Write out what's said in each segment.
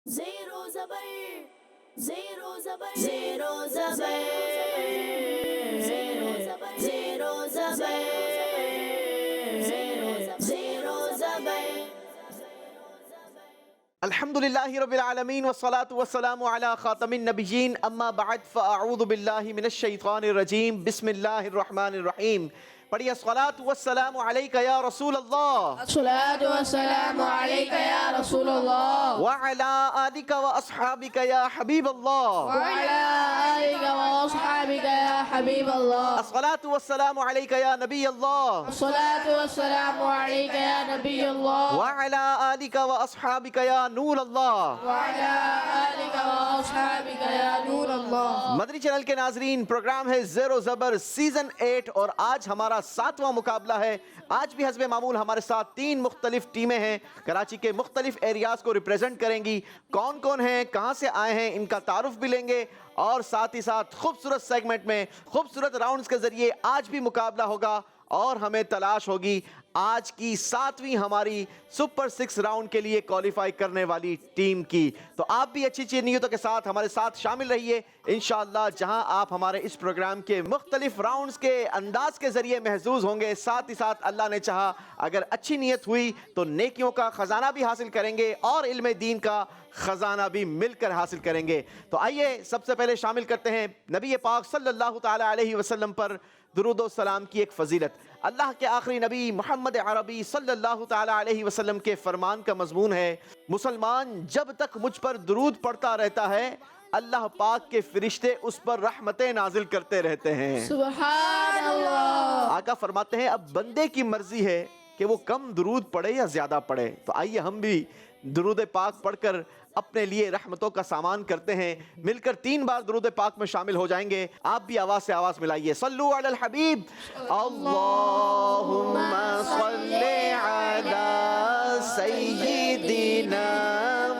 Zero zabar, zero zabar, zero zabar, zero zabar, zero zabar, zero zabar. अल्हम्दुलिल्लाहि रब्बिल आलमीन वस्सलातु वस्सलामु अला खातमिन नबिय्यीन अम्मा बअद फ़अऊज़ु बिल्लाहि मिनश शैतानिर रजीम बिस्मिल्लाहिर रहमानिर रहीम। पढ़िए अस्सलातु वस्सलामु अलैका या रसूल अल्लाह अस्सलातु वस्सलामु अलैका या रसूल अल्लाह व अला आलिका व अस्हाबिका या हबीब अल्लाह। व अला आलिका व अस्हाबिका या हबीब अल्लाह। अस्सलातु वस्सलामु अलैका या नबी अल्लाह अस्सलातु वस्सलामु अलैका या नबी अल्लाह व अला आलिका व अस्हाबिका या नूर अल्लाह। व अला आलिका व अस्हाबिका या नूर अल्लाह। मदनी चैनल के नाजरीन, प्रोग्राम है ज़ेरो ज़बर सीजन 8 और आज हमारा 7वां मुकाबला है। आज भी हस्बे मामूल हमारे साथ 3 मुख्तलिफ टीमें हैं, कराची के मुख्तलिफ एरियाज को रिप्रेजेंट करेंगी। कौन कौन हैं, कहां से आए हैं, इनका तारुफ भी लेंगे और साथ ही साथ खूबसूरत सेगमेंट में खूबसूरत राउंड्स के जरिए आज भी मुकाबला होगा और हमें तलाश होगी आज की 7वीं हमारी सुपर 6 राउंड के लिए क्वालिफाई करने वाली टीम की। तो आप भी अच्छी अच्छी नीयतों के साथ हमारे साथ शामिल रहिए इंशाअल्लाह। जहां आप हमारे इस प्रोग्राम के मुख्तलिफ राउंड्स के अंदाज के जरिए महजूज होंगे, साथ ही साथ अल्लाह ने चाहा अगर अच्छी नीयत हुई तो नेकियों का खजाना भी हासिल करेंगे और इल्म दीन का खजाना भी मिलकर हासिल करेंगे। तो आइए सबसे पहले शामिल करते हैं नबी पाक सल्लल्लाहु ताला अलैहि वसल्लम पर दुरूद व सलाम की एक फजीलत। अल्लाह के आखिरी नबी मोहम्मद अरबी सल्लल्लाहु ताला अलैहि वसल्लम के फरमान का मजमून है, मुसलमान जब तक मुझ पर दुरूद पढ़ता रहता है अल्लाह पाक के फरिश्ते उस पर रहमतें नाजिल करते रहते हैं। सुभान अल्लाह। आका फरमाते हैं अब बंदे की मर्जी है कि वो कम दुरूद पढ़े या ज्यादा पढ़े। तो आइए हम भी दुरूद पाक पढ़कर अपने लिए रहमतों का सामान करते हैं। मिलकर 3 बार दुरूद पाक में शामिल हो जाएंगे। आप भी आवाज से आवाज मिलाइए, सल्लु अलल हबीब अल्लाहुम्मा सल्ली अला सय्यिदिना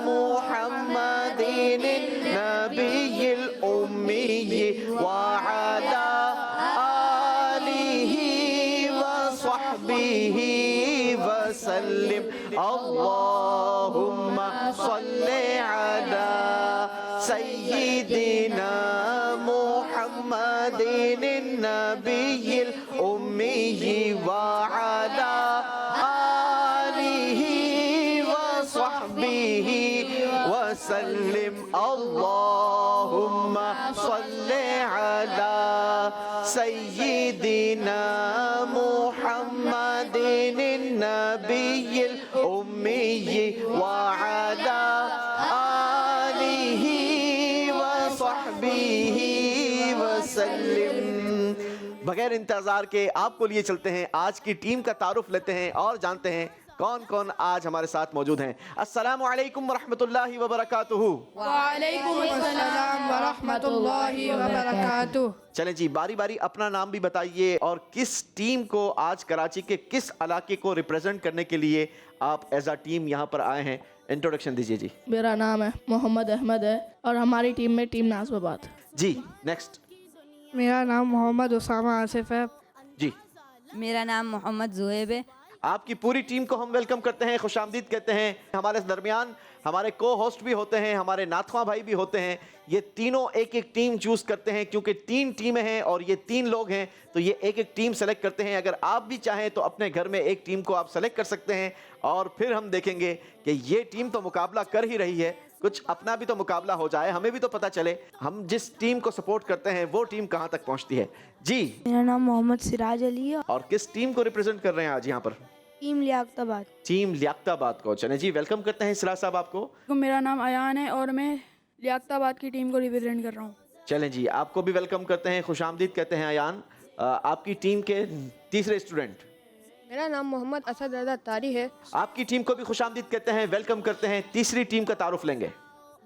मुहम्मदिन नबिय्यिल उम्मी व अला आलिहि व सहबिहि वसल्लिम। अल्लाहुम्मा सल्ली अला सय्यिदिना मुहम्मदिन नबिय्यिल उम्मी व अला आलिहि व सहबिहि वसल्लिम। अल्लाहुम्मा सल्ली अला सय्यिदिना मुहम्मदिन नबिय्यिल उम्मी व अला आलिहि व सहबिहि वसल्लिम। बगैर इंतजार के आपको लिए चलते हैं, आज की टीम का तारुफ लेते हैं और जानते हैं कौन कौन आज हमारे साथ मौजूद हैं। अस्सलामु अलैकुम व रहमतुल्लाहि व बरकातुहू। वालेकुम अस्सलाम व रहमतुल्लाहि व बरकातुहू। चलें जी, बारी बारी अपना नाम भी बताइए और किस टीम को आज कराची के किस इलाके को रिप्रेजेंट करने के लिए आप एज अ टीम यहाँ पर आए हैं। इंट्रोडक्शन दीजिए जी। मेरा नाम है मोहम्मद अहमद है और हमारी टीम में टीम नाज़िबाबाद। जी नेक्स्ट। मेरा नाम मोहम्मद उसामा आसिफ है। जी मेरा नाम मोहम्मद जुएब है। आपकी पूरी टीम को हम वेलकम करते हैं, खुशामदीद कहते हैं। हमारे दरमियान हमारे को होस्ट भी होते हैं, हमारे नाथवा भाई भी होते हैं। ये तीनों एक एक टीम चूज़ करते हैं क्योंकि 3 टीमें हैं और ये 3 लोग हैं तो ये एक एक टीम सेलेक्ट करते हैं। अगर आप भी चाहें तो अपने घर में एक टीम को आप सेलेक्ट कर सकते हैं और फिर हम देखेंगे कि ये टीम तो मुकाबला कर ही रही है, कुछ अपना भी तो मुकाबला हो जाए, हमें भी तो पता चले हम जिस टीम को सपोर्ट करते हैं वो टीम कहाँ तक पहुँचती है। जी मेरा नाम मोहम्मद सिराज अली है। और किस टीम को रिप्रेजेंट कर रहे हैं आज यहाँ पर? टीम लियाकताबाद। टीम लियाकताबाद को। चलें जी, वेलकम करते हैं सिराज साहब आपको। मेरा नाम अयान है और मैं लियाकताबाद की टीम को रिप्रेजेंट कर रहा हूँ। चलें जी, आपको भी वेलकम करते हैं, खुशामदीद कहते हैं अयान। आपकी टीम के तीसरे स्टूडेंट। मेरा नाम मोहम्मद असद रज़ा तारी है। आपकी टीम को भी खुशामदीद कहते हैं, वेलकम करते हैं। तीसरी टीम का तारुफ लेंगे।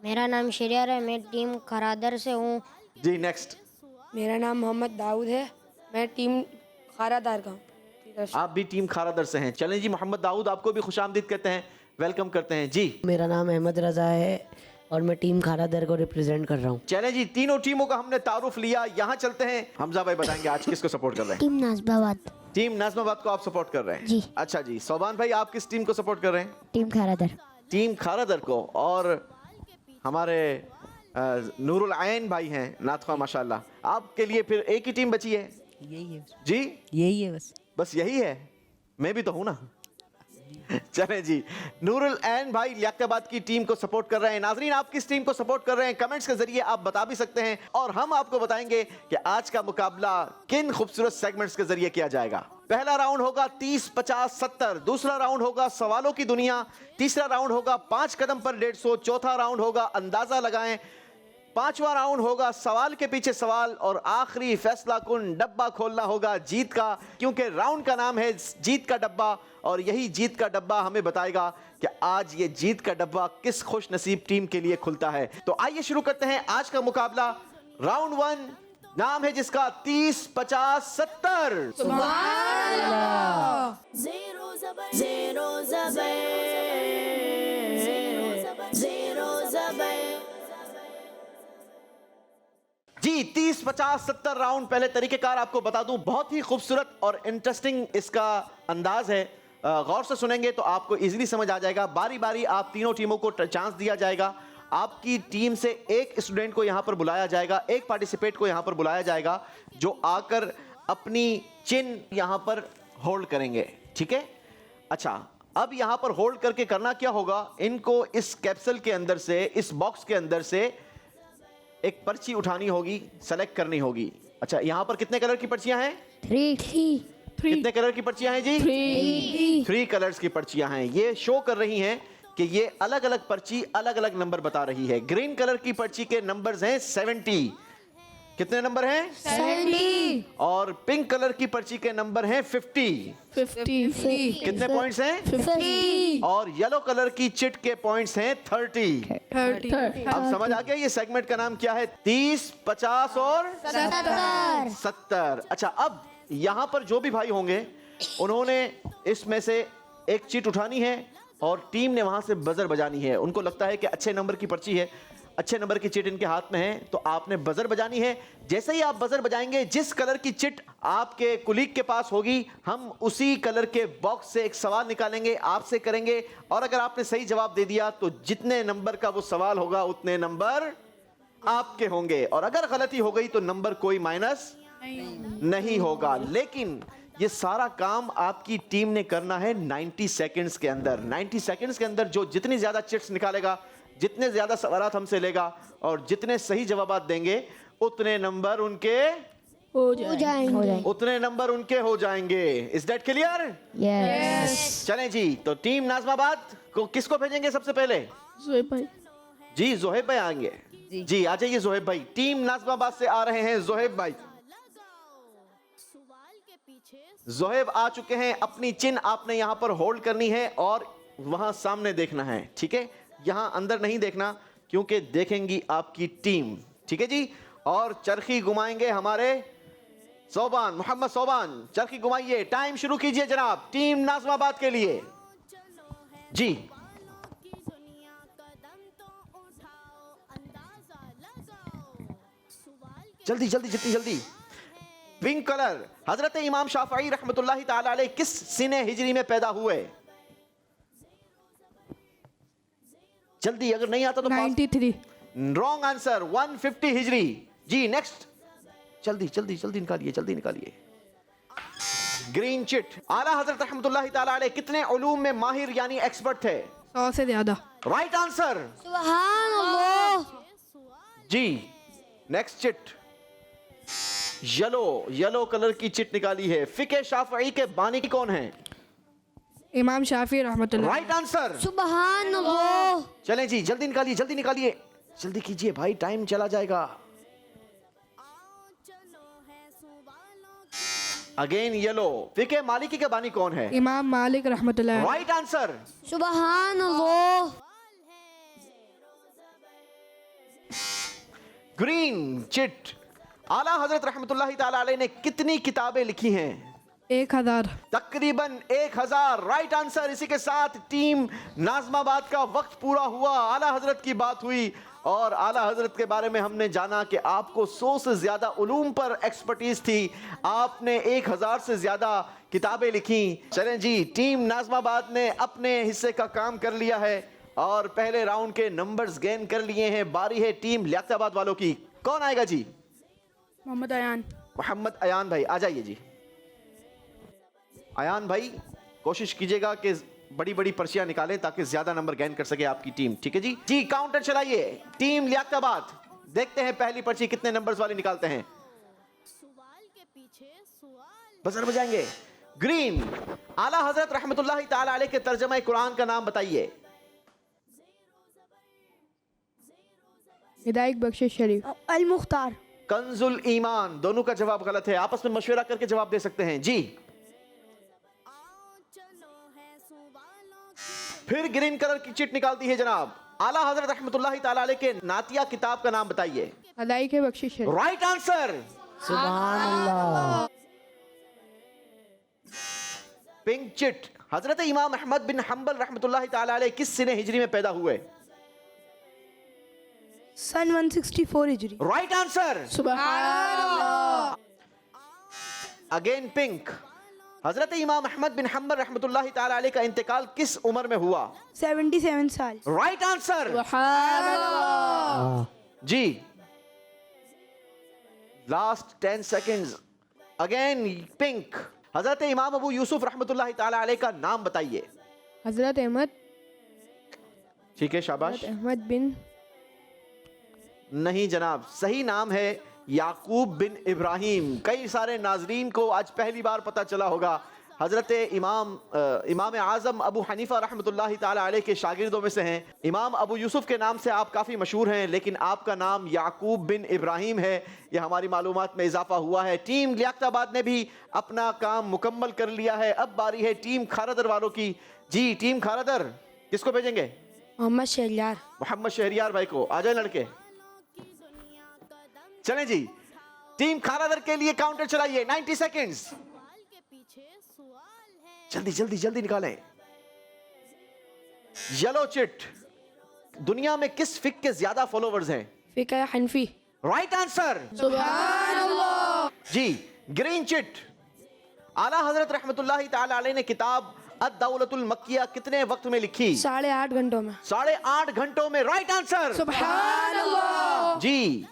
मेरा नाम शरियार है, मैं टीम खरादर से हूँ। जी नेक्स्ट। मेरा नाम मोहम्मद दाऊद है, मैं टीम खारादार का हूँ। आप भी टीम खारादर से हैं। चलें जी, मोहम्मद दाऊद आपको भी खुशामदीद कहते हैं, वेलकम करते हैं। जी मेरा नाम अहमद रज़ा है और मैं टीम खारादर को रिप्रेजेंट कर रहा हूँ। चलें जी, तीनों टीमों का हमने तारुफ लिया। यहाँ चलते हैं, हमजा भाई बताएंगे आज किसको सपोर्ट कर रहे हैं। टीम नाज़िबाबाद। टीम नाज़िबाबाद को आप सपोर्ट कर रहे हैं? जी। अच्छा जी, सोबान भाई आप किस टीम को सपोर्ट कर रहे हैं? टीम खरादर। टीम खारादर को। और हमारे नूरुल आयन भाई हैं नातखा माशाल्लाह। आपके लिए फिर एक ही टीम बची है यही है जी, यही है बस यही है। मैं भी तो हूं ना। चलें जी, नूरुल ऐन भाई लियाकताबाद की टीम को सपोर्ट कर रहे हैं। नाजरीन, आप किस टीम को सपोर्ट कर रहे हैं कमेंट्स के जरिए आप बता भी सकते हैं, और हम आपको बताएंगे कि आज का मुकाबला किन खूबसूरत सेगमेंट्स के जरिए किया जाएगा। पहला राउंड होगा 30, 50, 70, दूसरा राउंड होगा सवालों की दुनिया, तीसरा राउंड होगा 5 कदम पर 150, चौथा राउंड होगा अंदाजा लगाएं, पांचवा राउंड होगा सवाल के पीछे सवाल, और आखिरी फैसला कुन डब्बा खोलना होगा जीत का, क्योंकि राउंड का नाम है जीत का डब्बा, और यही जीत का डब्बा हमें बताएगा कि आज ये जीत का डब्बा किस खुश नसीब टीम के लिए खुलता है। तो आइए शुरू करते हैं आज का मुकाबला। राउंड 1 नाम है जिसका 30, 50, 70। Zero zabar, zero zabar, zero zabar, zero zabar. जी 30, 50, 70 राउंड। पहले तरीकेकार आपको बता दूं, बहुत ही खूबसूरत और इंटरेस्टिंग इसका अंदाज है। गौर से सुनेंगे तो आपको इजीली समझ आ जाएगा। बारी बारी आप तीनों टीमों को चांस दिया जाएगा। आपकी टीम से एक स्टूडेंट को यहां पर बुलाया जाएगा, एक पार्टिसिपेट को यहां पर बुलाया जाएगा, जो आकर अपनी चिन्ह यहां पर होल्ड करेंगे। ठीक है, अच्छा, अब यहां पर होल्ड करके करना क्या होगा, इनको इस कैप्सूल के अंदर से, इस बॉक्स के अंदर से एक पर्ची उठानी होगी, सेलेक्ट करनी होगी। अच्छा, यहां पर कितने कलर की पर्चियां हैं? 3 कितने कलर की पर्चियां हैं जी? 3 कलर्स की पर्चियां हैं। ये शो कर रही हैं कि ये अलग अलग पर्ची अलग अलग नंबर बता रही है। ग्रीन कलर की पर्ची के नंबर्स हैं 70। कितने नंबर हैं? 70 और पिंक कलर की पर्ची के नंबर हैं 50। 50 कितने पॉइंट्स हैं? 50 और येलो कलर की चिट के पॉइंट्स हैं 30। 30 अब समझ आ गया ये सेगमेंट का नाम क्या है? 30, 50 और 70। अच्छा, अब यहां पर जो भी भाई होंगे उन्होंने इसमें से एक चिट उठानी है और टीम ने वहां से बजर बजानी है। उनको लगता है कि अच्छे नंबर की पर्ची है, अच्छे नंबर की चिट इनके हाथ में है, तो आपने बजर बजानी है। जैसे ही आप बजर बजाएंगे, जिस कलर की चिट आपके कुलीग के पास होगी, हम उसी कलर के बॉक्स से एक सवाल निकालेंगे, आपसे करेंगे, और अगर आपने सही जवाब दे दिया तो जितने नंबर का वो सवाल होगा उतने नंबर आपके होंगे, और अगर गलती हो गई तो नंबर कोई माइनस नहीं होगा। लेकिन ये सारा काम आपकी टीम ने करना है 90 सेकंड्स के अंदर। 90 सेकंड्स के अंदर जो जितनी ज्यादा चिट्स निकालेगा, जितने ज्यादा सवालात हमसे लेगा और जितने सही जवाब देंगे, उतने नंबर उनके हो जाएंगे। उतने नंबर उनके हो जाएंगे। Is that clear? यस चलें जी, तो टीम नाज़माबाद को किसको भेजेंगे सबसे पहले? ज़ोहेब भाई। जी जोहेब भाई आएंगे। जी आ जाइए जोहेब भाई। टीम नाज़माबाद से आ रहे हैं जोहेब भाई। सवाल के पीछे जोहेब आ चुके हैं। अपनी चिन्ह आपने यहां पर होल्ड करनी है और वहां सामने देखना है। ठीक है, यहां अंदर नहीं देखना क्योंकि देखेंगी आपकी टीम। ठीक है जी, और चरखी घुमाएंगे हमारे सोबान, मोहम्मद सोबान। चरखी घुमाइए, टाइम शुरू कीजिए जनाब, टीम नाज़माबाद के लिए। जी की दुनिया कदम तो उठाओ, अंदाजा लगाओ। सवाल के जल्दी जल्दी जितनी जल्दी। पिंक कलर, हजरत इमाम शाफई रहमतुल्लाहि ताला अलैह किस सिने हिजरी में पैदा हुए? जल्दी, अगर नहीं आता तो 93 रॉन्ग आंसर, 150 हिजरी। जी नेक्स्ट, जल्दी जल्दी जल्दी निकालिए, जल्दी निकालिए। ग्रीन चिट, आला हजरत रहमतुल्लाहि ताला अलैह कितने उलूम में माहिर यानी एक्सपर्ट थे? 100 से ज्यादा। Right answer. सुभान अल्लाह। जी नेक्स्ट चिट, येलो कलर की चिट निकाली है। फिके शाफई के बानी कौन है? इमाम शाफी रहमतुल्लाह। Right answer. सुभान अल्लाह। चलें जी, जल्दी निकालिए, जल्दी निकालिए, जल्दी कीजिए भाई, टाइम चला जाएगा। अगेन येलो, फिके मालिकी के बानी कौन है? इमाम मालिक रहमतुल्लाह। Right answer. सुभान अल्लाह। ग्रीन चिट, आला हजरत रहमतुल्लाहि ताला अलैह ने कितनी किताबें लिखी हैं? 1000। तकरीबन 1000। Right answer. इसी के साथ टीम नाज़माबाद का वक्त पूरा हुआ। आला हजरत की बात हुई और आला हजरत के बारे में हमने जाना कि आपको 100 से ज्यादा उलूम पर एक्सपर्टीज थी। आपने 1000 से ज्यादा किताबें लिखी। चलें जी, टीम नाज़माबाद ने अपने हिस्से का काम कर लिया है और पहले राउंड के नंबर्स गेन कर लिए हैं। बारी है टीम लियाकताबाद वालों की। कौन आएगा जी? मोहम्मद अयान। मोहम्मद अयान भाई आ जाइए जी। अयान भाई कोशिश कीजिएगा कि बड़ी बड़ी पर्चियां निकालें ताकि ज्यादा नंबर गेन कर सके आपकी टीम। ठीक है जी। जी काउंटर चलाइए। टीम लियाकताबाद, देखते हैं पहली पर्ची कितने नंबर्स वाली निकालते हैं। सवाल के पीछे सवाल। बजर बजाएंगे। ग्रीन, आला हजरत रहमतुल्लाहि ताला अलैह के तर्जमा कुरान का नाम बताइए। हिदायत बख्शिश शरीफ। अल मुख्तार। कंजुल ईमान। दोनों का जवाब गलत है, आपस में मशवरा करके जवाब दे सकते हैं जी। आओ चलो है सवालों की फिर ग्रीन कलर की चिट निकालती है जनाब। आला हजरत रहमतुल्लाहि ताला अलैह के नातिया किताब का नाम बताइए। हिदायत बख्शिश शरीफ। Right answer. सुभान अल्लाह। पिंक चिट, हजरत इमाम अहमद बिन हंबल रहमतुल्लाहि ताला अलैह किस सिने हिजरी में पैदा हुए? सन 164 हिजरी। Right answer. सुभान अगेन पिंक, हजरत इमाम अहमद बिन हंबल रहमतुल्लाहि ताला अलैह का इंतकाल किस उम्र में हुआ? 77 साल। राइट आंसर जी। Last 10 seconds. अगेन पिंक, हजरत इमाम अबू यूसुफ रहमतुल्लाहि ताला अलैह का नाम बताइए। हजरत अहमद। ठीक है शाबाश। अहमद बिन। नहीं जनाब, सही नाम है याकूब बिन इब्राहिम। कई सारे नाजरीन को आज पहली बार पता चला होगा। हजरत इमाम आज़म अबू हनीफा रहमतुल्लाहि ताला अलैह के शागिर्दों में से हैं। इमाम अबू यूसुफ के नाम से आप काफ़ी मशहूर हैं, लेकिन आपका नाम याकूब बिन इब्राहिम है। यह हमारी मालूमात में इजाफा हुआ है। टीम लियाकताबाद ने भी अपना काम मुकम्मल कर लिया है। अब बारी है टीम खारादर वालों की। जी टीम खारादर, किसको भेजेंगे? मोहम्मद शहरियार। मोहम्मद शहरियार भाई को। आ जाए लड़के, चलें जी। टीम खारादर के लिए काउंटर चलाइए। 90 सेकेंड्स। सवाल के पीछे सवाल है। जल्दी जल्दी जल्दी निकालें। येलो चिट, दुनिया में किस फिक के ज्यादा फॉलोवर्स हैं? फिका हनफी। Right answer. जी। ग्रीन चिट, आला हजरत रहमतुल्लाहि ताला अलैह ने किताब अद-दौलतुल मक्किया कितने वक्त में लिखी? 8.5 घंटों में। 8.5 घंटों में। राइट आंसर जी।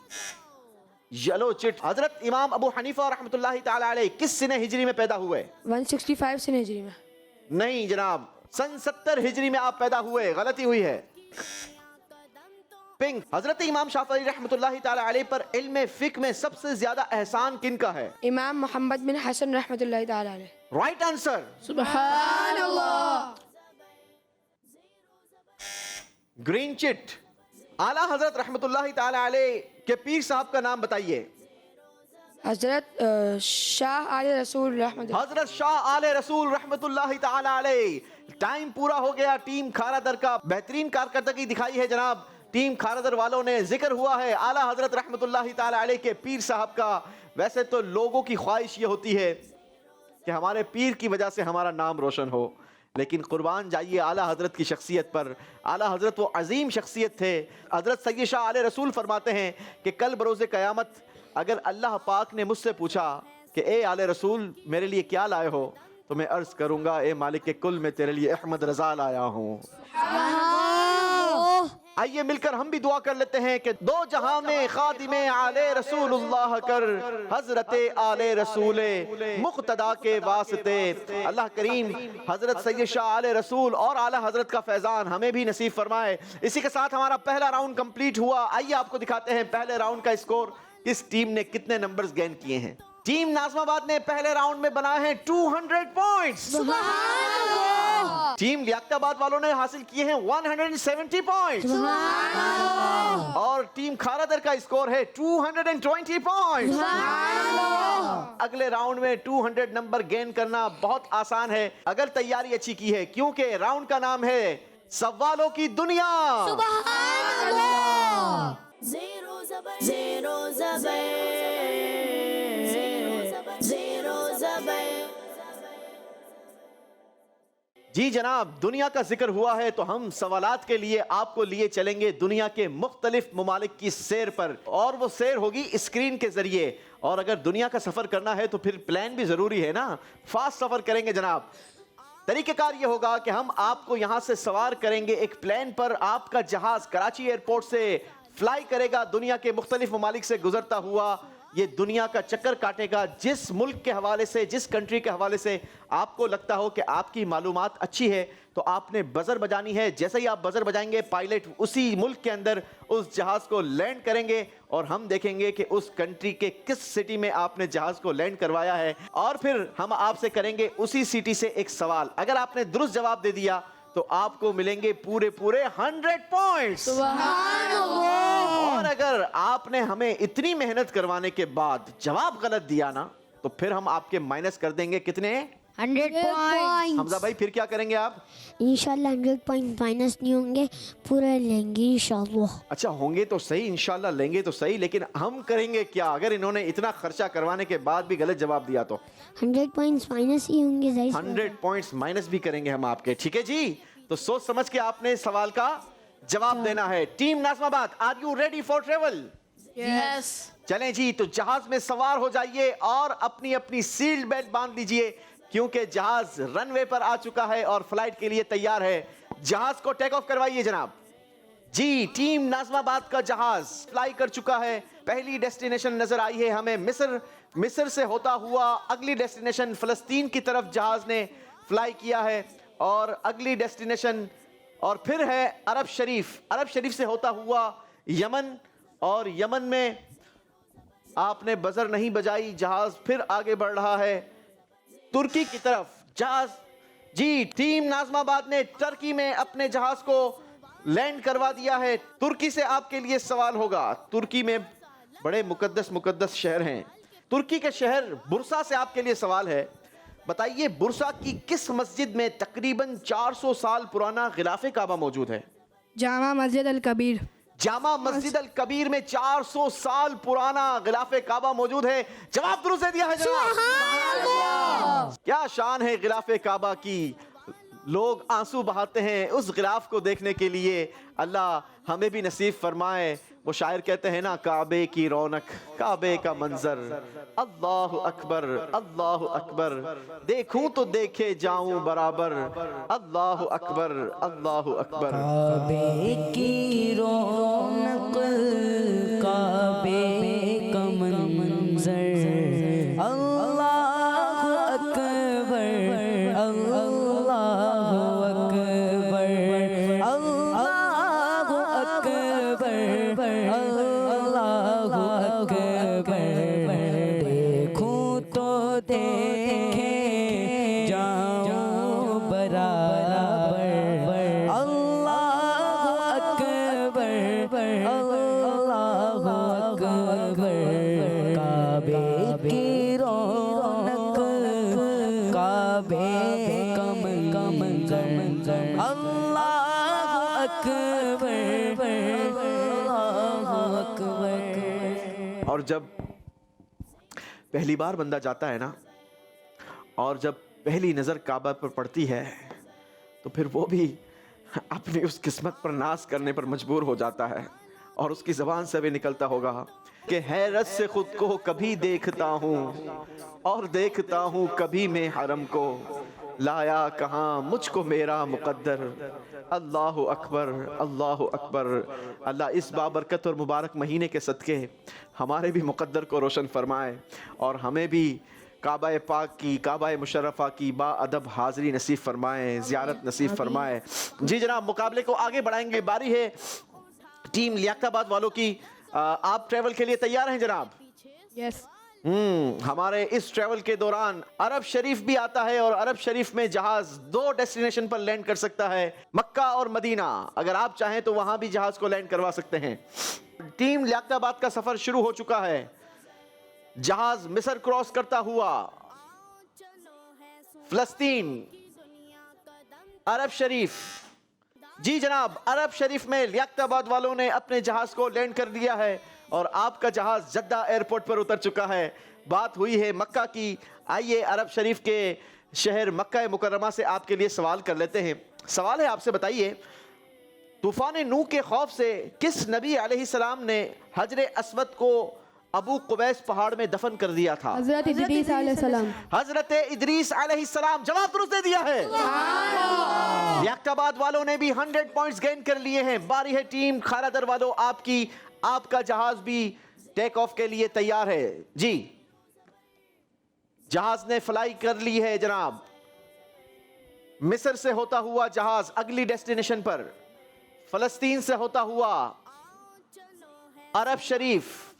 येलो चिट, हजरत इमाम अबू हनीफा रहमतुल्लाहि ताला अलैह किस सिने हिजरी में पैदा हुए? 165 सन हिजरी में। नहीं जनाब, सन 70 हिजरी में आप पैदा हुए। गलती हुई है। पिंक, हजरत इमाम शाफई रहमतुल्लाहि ताला अलैह पर इल्म फिक में सबसे ज्यादा एहसान किन का है? इमाम मोहम्मद बिन हसन रहमतुल्लाहि ताला अलैह। Right answer. सुभान अल्लाह। ग्रीन चिट, आला हजरत रहमतुल्लाहि ताला अलैह के पीर साहब का नाम बताइए। हजरत शाह आले रसूल रहमतुल्लाह। हजरत शाह आले रसूल रहमतुल्लाहि ताला अलैह। टाइम पूरा हो गया। टीम खारादर का बेहतरीन कारकर्दगी दिखाई है जनाब। टीम खारादर वालों ने जिक्र हुआ है आला हजरत रहमतुल्लाहि ताला अलैह के पीर साहब का। वैसे तो लोगों की ख्वाहिश ये होती है कि हमारे पीर की वजह से हमारा नाम रोशन हो, लेकिन कुर्बान जाइए आला हजरत की शख्सियत पर। आला हजरत वो अजीम शख्सियत थे। हजरत सैयद शाह आले रसूल फरमाते हैं कि कल बरोज़े क़यामत अगर अल्लाह पाक ने मुझसे पूछा कि ए आले रसूल मेरे लिए क्या लाए हो, तो मैं अर्ज़ करूँगा ए मालिक के कुल में तेरे लिए अहमद रज़ा लाया हूँ। आइए मिलकर हम भी दुआ कर लेते हैं कि दो जहां में खादिमे आले रसूलुल्लाह कर, हजरत आले रसूले मुक्तदा के वास्ते। अल्लाह करीम हजरत सैयद शाह आले रसूल और आला हजरत का फैजान हमें भी नसीब फरमाए। इसी के साथ हमारा पहला राउंड कंप्लीट हुआ। आइए आपको दिखाते हैं पहले राउंड का स्कोर, इस टीम ने कितने नंबर्स गेन किए हैं। टीम नाज़िमाबाद ने पहले राउंड में बनाए हैं 200 पॉइंट्स। टीम लियाकताबाद वालों ने हासिल किए हैं 170 पॉइंट्स। और टीम खारादर का स्कोर है 220 पॉइंट्स। अगले राउंड में 200 नंबर गेन करना बहुत आसान है अगर तैयारी अच्छी की है, क्योंकि राउंड का नाम है सवालों की दुनिया। ज़ेरो ज़बर ज़ेरो ज़बर ज़ेरो ज़बर। जी जनाब, दुनिया का जिक्र हुआ है तो हम सवालात के लिए आपको लिए चलेंगे दुनिया के मुख्तलिफ ममालिक की सैर पर, और वो सैर होगी स्क्रीन के जरिए। और अगर दुनिया का सफर करना है तो फिर प्लान भी जरूरी है ना। फास्ट सफर करेंगे जनाब। तरीकेकार ये होगा कि हम आपको यहां से सवार करेंगे एक प्लेन पर। आपका जहाज कराची एयरपोर्ट से फ्लाई करेगा, दुनिया के मुख्तलिफ ममालिक से गुजरता हुआ ये दुनिया का चक्कर काटेगा। जिस मुल्क के हवाले से, जिस कंट्री के हवाले से आपको लगता हो कि आपकी मालूमात अच्छी है, तो आपने बजर बजानी है। जैसे ही आप बजर बजाएंगे, पायलट उसी मुल्क के अंदर उस जहाज को लैंड करेंगे और हम देखेंगे कि उस कंट्री के किस सिटी में आपने जहाज को लैंड करवाया है, और फिर हम आपसे करेंगे उसी सिटी से एक सवाल। अगर आपने दुरुस्त जवाब दे दिया तो आपको मिलेंगे पूरे 100 पॉइंट्स। और अगर आपने हमें इतनी मेहनत करवाने के बाद जवाब गलत दिया ना, तो फिर हम आपके माइनस कर देंगे कितने? 100 पॉइंट्स। हमजा भाई फिर क्या करेंगे आप? इंशाल्लाह 100 पॉइंट माइनस नहीं होंगे, पूरे लेंगे इंशाल्लाह। अच्छा, होंगे तो सही, इंशाल्लाह लेंगे तो सही, लेकिन हम करेंगे क्या अगर इन्होंने इतना खर्चा करवाने के बाद भी गलत जवाब दिया तो? 100 पॉइंट्स माइनस ही होंगे। 100 पॉइंट्स माइनस भी करेंगे हम आपके। ठीक है जी, तो सोच समझ के आपने सवाल का जवाब देना है। Team Nazamabad, are you ready for travel? Yes. चलें जी, तो जहाज में सवार हो जाइए और अपनी अपनी सीट बेल्ट बांध लीजिए, क्योंकि जहाज रनवे पर आ चुका है और फ्लाइट के लिए तैयार है। जहाज को टेक ऑफ करवाइए जनाब। जी, टीम नाज़माबाद का जहाज फ्लाई कर चुका है। पहली डेस्टिनेशन नजर आई है हमें मिस्र से होता हुआ अगली डेस्टिनेशन फलस्तीन की तरफ जहाज ने फ्लाई किया है, और अगली डेस्टिनेशन और फिर है अरब शरीफ से होता हुआ यमन, और यमन में आपने बजर नहीं बजाई, जहाज फिर आगे बढ़ रहा है तुर्की की तरफ। जहाज जी, टीम नाज़माबाद ने टर्की में अपने जहाज को लैंड करवा दिया है। तुर्की से आपके लिए सवाल होगा। तुर्की में बड़े मुकद्दस शहर हैं। तुर्की के शहर बुरसा से आपके लिए सवाल है। बताइए, बुरसा की किस मस्जिद में तकरीबन 400 साल पुराना गिलाफ काबा मौजूद है? जामा मस्जिद अल कबीर। जामा मस्जिद अल कबीर में 400 साल पुराना गिलाफ काबा मौजूद है। जवाब दुरुस्त दे दिया है जनाब। क्या शान है गिलाफ काबा की। लोग आंसू बहाते हैं उस गिलाफ को देखने के लिए। अल्लाह हमें भी नसीब फरमाए। वो शायर कहते हैं ना, काबे की रौनक, काबे का मंजर, अल्लाह अकबर, अल्लाह अकबर, देखूं तो देखे जाऊं बराबर, अल्लाह अकबर, अल्लाह अकबर। काबे की रौनक, काबे का मंजर, अल्लाह अकबर, अल्लाह अकबर, अल्लाह अकबर, अल्लाह अकबर। देखूं तो देखे जाऊं बराबर, अल्लाह अकबर, अल्लाह अकबर। काबे की रौनक, काबे का मंजर, अल्लाह अकबर, अल्लाह अकबर। और जब पहली बार बंदा जाता है ना, और जब पहली नजर काबा पर पड़ती है, तो फिर वो भी अपनी उस किस्मत पर नाज करने पर मजबूर हो जाता है, और उसकी जबान से भी निकलता होगा कि हैरत से खुद को कभी देखता हूँ और देखता हूँ कभी मैं हरम को, लाया कहाँ मुझको मेरा मुकद्दर, अल्लाह अकबर, अल्लाह अकबर। अल्लाह इस बाबरकत और मुबारक महीने के सदके हमारे भी मुकद्दर को रोशन फरमाए, और हमें भी काबा पाक की, काबा मुशर्रफा की बाअदब हाज़री नसीब फरमाए, ज़ियारत नसीब फरमाए। जी जनाब, मुकाबले को आगे बढ़ाएंगे। बारी है टीम लियाकताबाद वालों की। आप ट्रैवल के लिए तैयार हैं जनाब? यस। हमारे इस ट्रैवल के दौरान अरब शरीफ भी आता है, और अरब शरीफ में जहाज 2 डेस्टिनेशन पर लैंड कर सकता है, मक्का और मदीना। अगर आप चाहें तो वहां भी जहाज को लैंड करवा सकते हैं। टीम लियाकताबाद का सफर शुरू हो चुका है। जहाज मिस्र क्रॉस करता हुआ फलस्तीन, अरब शरीफ। जी जनाब, अरब शरीफ में लियाकताबाद वालों ने अपने जहाज को लैंड कर दिया है, और आपका जहाज जद्दा एयरपोर्ट पर उतर चुका है। बात हुई है मक्का की। आइए अरब शरीफ के शहर मक्का मुकर्रमा से आपके लिए सवाल कर लेते हैं। सवाल है आपसे, बताइए तूफान नूह के खौफ से किस नबी अलैहिस्सलाम ने हजर अस्वद को अबू कुबैस पहाड़ में दफन कर दिया था? हजरत इदरीस अलैहिस्सलाम। हजरत इदरीस अलैहिस्सलाम। जवाब दुरुस्त दे दिया है। लियाकताबाद वालों ने भी 100 पॉइंट्स गेन कर लिए हैं। बारी है टीम खारादर वालों आपकी। आपका जहाज भी टेक ऑफ के लिए तैयार है जी। जहाज ने फ्लाई कर ली है जनाब। मिस्र से होता हुआ जहाज अगली डेस्टिनेशन पर, फलस्तीन से होता हुआ अरब शरीफ।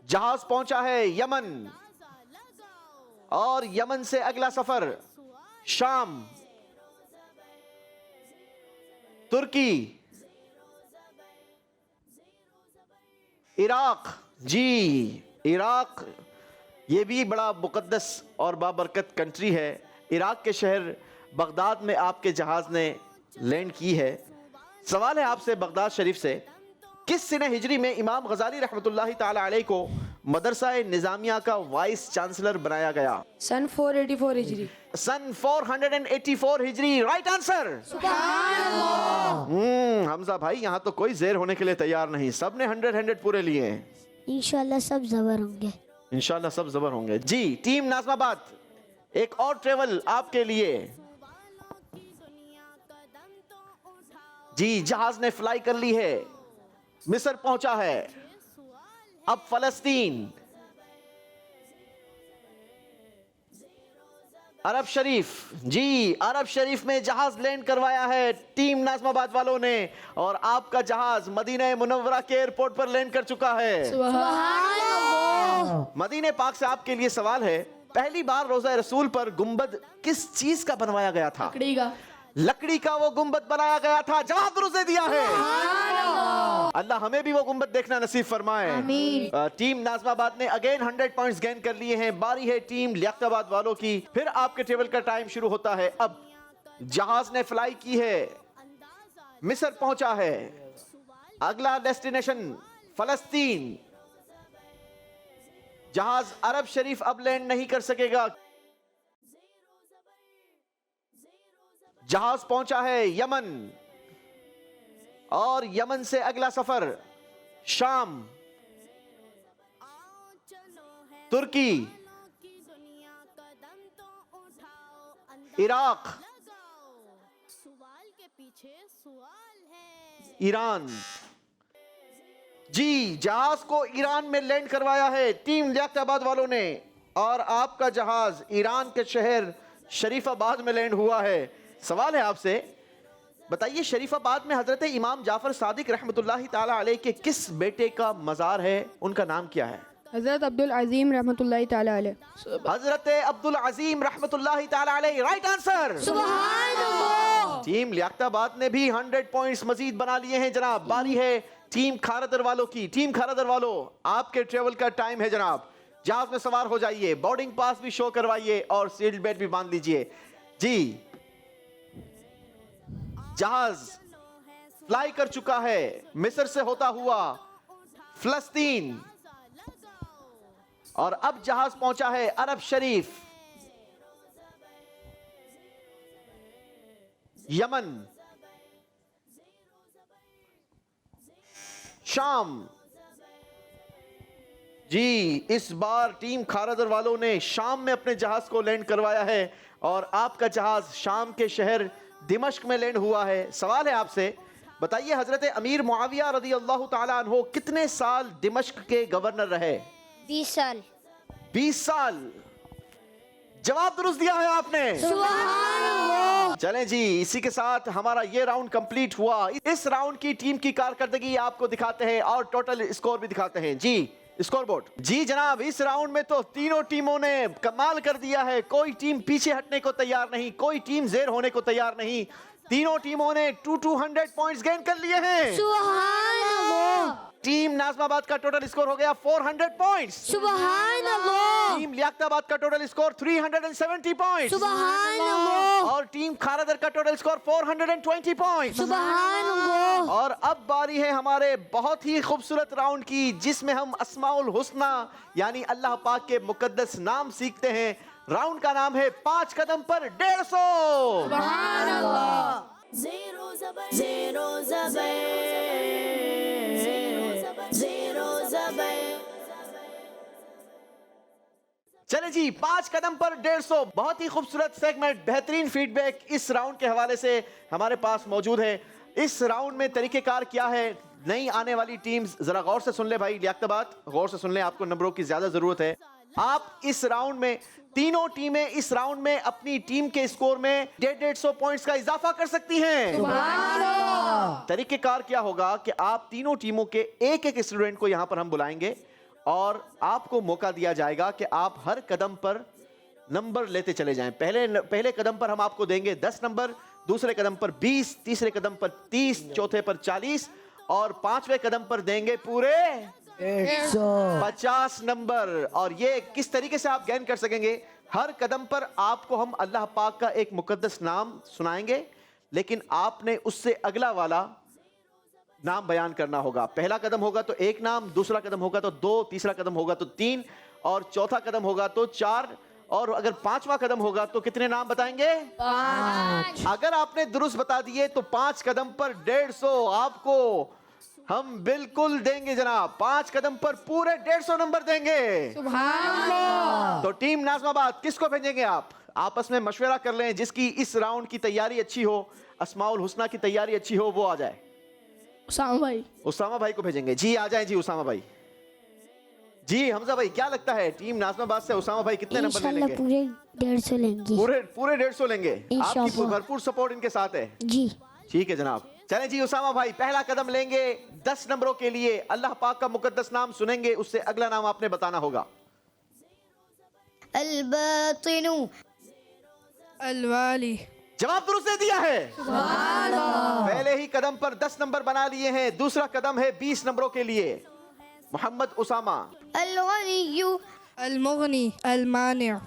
जहाज पहुंचा है यमन और यमन से अगला सफर शाम, तुर्की, इराक। जी इराक ये भी बड़ा मुकद्दस और बाबरकत कंट्री है। इराक के शहर बगदाद में आपके जहाज ने लैंड की है। सवाल है आपसे बगदाद शरीफ से, किस सिने हिजरी में इमाम गजाली रहमतुल्लाहि ताला अलैह को मदरसा निजामिया का वाइस चांसलर बनाया गया? सन 484 हिजरी। सन 484 हिजरी। Right answer. हमजा भाई यहाँ तो कोई जेर होने के लिए तैयार नहीं, सबने 100 पूरे लिए हैं। इंशाल्लाह सब जबर होंगे। इंशाल्लाह सब जबर होंगे जी। टीम नाज़माबाद एक और ट्रेवल आपके लिए जी। जहाज ने फ्लाई कर ली है, मिस्र पहुंचा है, अब फलस्तीन, अरब शरीफ। जी अरब शरीफ में जहाज लैंड करवाया है टीम नाज़माबाद वालों ने और आपका जहाज मदीना मुनव्वरा के एयरपोर्ट पर लैंड कर चुका है। मदीने पाक से आपके लिए सवाल है, पहली बार रोज़ा रसूल पर गुंबद किस चीज का बनवाया गया था? लकड़ी का। लकड़ी का वो गुंबद बनाया गया था। जवाब दुरुस्त दे दिया है। अल्लाह हमें भी वो गुंबद देखना नसीब फरमाए। टीम नाज़माबाद ने अगेन 100 पॉइंट्स गेन कर लिए हैं। बारी है टीम लियाकताबाद वालों की। फिर आपके टेबल का टाइम शुरू होता है। अब जहाज ने फ्लाई की है, मिस्र पहुंचा है, अगला डेस्टिनेशन फलस्तीन। जहाज अरब शरीफ अब लैंड नहीं कर सकेगा। जहाज पहुंचा है यमन और यमन से अगला सफर शाम, तुर्की, इराक, सवाल के पीछे सवाल है। ईरान। जी जहाज को ईरान में लैंड करवाया है टीम लियाकताबाद वालों ने और आपका जहाज ईरान के शहर शरीफाबाद में लैंड हुआ है। सवाल है आपसे, बताइए शरीफाबाद में हजरत इमाम जाफर सादिक रहमतुल्लाहि ताला अलैह के किस बेटे का मज़ार है? उनका नाम क्या है? हजरत अब्दुल अजीम रहमतुल्लाहि ताला अलैह। हजरत अब्दुल अजीम रहमतुल्लाहि ताला अलैह। Right answer. टीम लियाकताबाद ने भी 100 पॉइंट्स मजीद बना लिए हैं जनाब। बारी है टीम खारादर वालों की। टीम खारादर वालों आपके ट्रेवल का टाइम है जनाब। जहाज में सवार हो जाइए, बोर्डिंग पास भी शो करवाइए और सीट बेल्ट भी बांध लीजिए। जी जहाज फ्लाई कर चुका है मिस्र से होता हुआ फलस्तीन और अब जहाज पहुंचा है अरब शरीफ, यमन, शाम। जी इस बार टीम खारादर वालों ने शाम में अपने जहाज को लैंड करवाया है और आपका जहाज शाम के शहर दिमश्क में लैंड हुआ है। सवाल है आपसे, बताइए हजरत अमीर मुआविया रज़ी अल्लाह ताला अन्हो कितने साल दिमश्क के गवर्नर रहे? 20 साल। 20 साल। जवाब दुरुस्त दिया है आपने। चलें जी, इसी के साथ हमारा ये राउंड कंप्लीट हुआ। इस राउंड की टीम की कारकर्दगी आपको दिखाते हैं और टोटल स्कोर भी दिखाते हैं। जी स्कोर बोर्ड। जी जनाब, इस राउंड में तो तीनों टीमों ने कमाल कर दिया है। कोई टीम पीछे हटने को तैयार नहीं, कोई टीम ज़ेर होने को तैयार नहीं। तीनों टीमों ने 200 पॉइंट्स गेन कर लिए हैं। सुभान अल्लाह। टीम नाज़माबाद का टोटल स्कोर हो गया 400 पॉइंट्स। सुभान अल्लाह। टीम लियाकताबाद का टोटल स्कोर 370 पॉइंट्स। सुभान अल्लाह। और टीम खारादर का टोटल स्कोर 420 पॉइंट्स। सुभान अल्लाह। और अब बारी है हमारे बहुत ही खूबसूरत राउंड की, जिसमें हम अस्माउल हुस्ना यानी अल्लाह पाक के मुकद्दस नाम सीखते हैं। राउंड का नाम है 5 कदम पर 150। सुभान अल्लाह। Zero Zabar. Zero Zabar. चले जी, 5 कदम पर 150। बहुत ही खूबसूरत सेगमेंट, बेहतरीन फीडबैक इस राउंड के हवाले से हमारे पास मौजूद है। इस राउंड में तरीकेकार क्या है, नई आने वाली टीम्स जरा गौर से सुन ले भाई लियाकताबाद, गौर से सुन ले, आपको नंबरों की ज्यादा जरूरत है। आप इस राउंड में, तीनों टीमें इस राउंड में अपनी टीम के स्कोर में 150 पॉइंट्स का इजाफा कर सकती हैं। तरीकेकार क्या होगा कि आप तीनों टीमों के एक एक स्टूडेंट को यहां पर हम बुलाएंगे और आपको मौका दिया जाएगा कि आप हर कदम पर नंबर लेते चले जाएं। पहले कदम पर हम आपको देंगे 10 नंबर, दूसरे कदम पर 20, तीसरे कदम पर 30, चौथे पर 40 और 5वें कदम पर देंगे पूरे 50 नंबर। और ये किस तरीके से आप गेन कर सकेंगे, हर कदम पर आपको हम अल्लाह पाक का एक मुकद्दस नाम सुनाएंगे, लेकिन आपने उससे अगला वाला नाम बयान करना होगा। पहला कदम होगा तो एक नाम, दूसरा कदम होगा तो 2, तीसरा कदम होगा तो 3 और चौथा कदम होगा तो 4 और अगर 5वां कदम होगा तो कितने नाम बताएंगे? 5। अगर आपने दुरुस्त बता दिए तो 5 कदम पर 150 आपको हम बिल्कुल देंगे जनाब। 5 कदम पर पूरे 150 नंबर देंगे। तो टीम नाज़माबाद किसको भेजेंगे? आप आपस में मशवरा कर लें, जिसकी इस राउंड की तैयारी अच्छी हो, अस्माउल हुस्ना की तैयारी अच्छी हो, वो आ जाए। उसामा भाई। उसामा भाई को भेजेंगे जी, आ जाएं जी उसामा भाई। जी हमजा भाई, क्या लगता है टीम नाज़माबाद से उसामा भाई कितने नंबर इंशाल्लाह लेंगे? पूरे 150 लेंगे। पूरे 150 लेंगे। आपकी इंशाल्लाह। भरपूर सपोर्ट इनके साथ है जी ठीक है जनाब। चलें जी उसामा भाई, पहला कदम लेंगे 10 नंबरों के लिए। अल्लाह पाक का मुकद्दस नाम सुनेंगे, उससे अगला नाम आपने बताना होगा। अल-बातिनु। अलवाली। जवाब दुरुस्त दे दिया है। पहले ही कदम पर 10 नंबर बना लिए हैं। दूसरा कदम है 20 नंबरों के लिए। मोहम्मद उसामा। अल-गनिय्यु। अलमुगनी। अलमानिअ।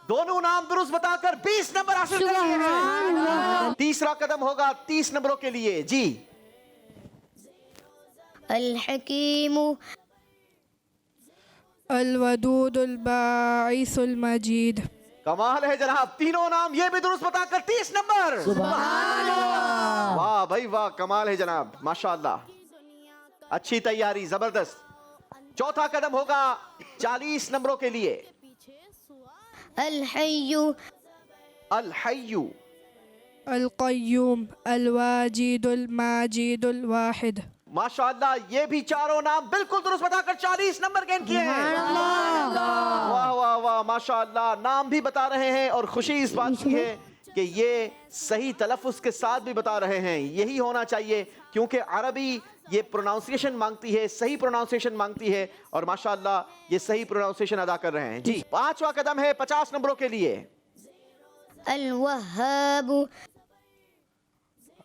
दोनों नाम दुरुस्त बताकर 20 नंबर हासिल कर लिए हैं। तीसरा कदम होगा 30 नंबरों के लिए जी। अल-हकीमु। अलवदूदुल बाइसुल मजीद। कमाल है जनाब, तीनों नाम ये भी दुरुस्त बताकर 30 नंबर। वाह भाई वाह, कमाल है जनाब, माशाअल्लाह, अच्छी तैयारी, जबरदस्त। चौथा कदम होगा 40 नंबरों के लिए। अल-हय्यु। अल-हय्यु। अलक़य्यूम। अलवाजिदुल माजिदुल वाहिद। माशाअल्लाह, ये भी चारों नाम बिल्कुल दुरुस्त बताकर 40 नंबर गेन किए हैं। वाह वाह वाह, माशाअल्लाह, नाम भी बता रहे हैं और खुशी इस बात की है कि ये सही तलफ़्फ़ुज़ के साथ भी बता रहे हैं। यही होना चाहिए क्योंकि अरबी ये प्रोनाउंसिएशन मांगती है, सही प्रोनाउंसिएशन मांगती है और माशाअल्लाह ये सही प्रोनाउंसिएशन अदा कर रहे हैं जी। पांचवा कदम है 50 नंबरों के लिए। अल-वहाबु।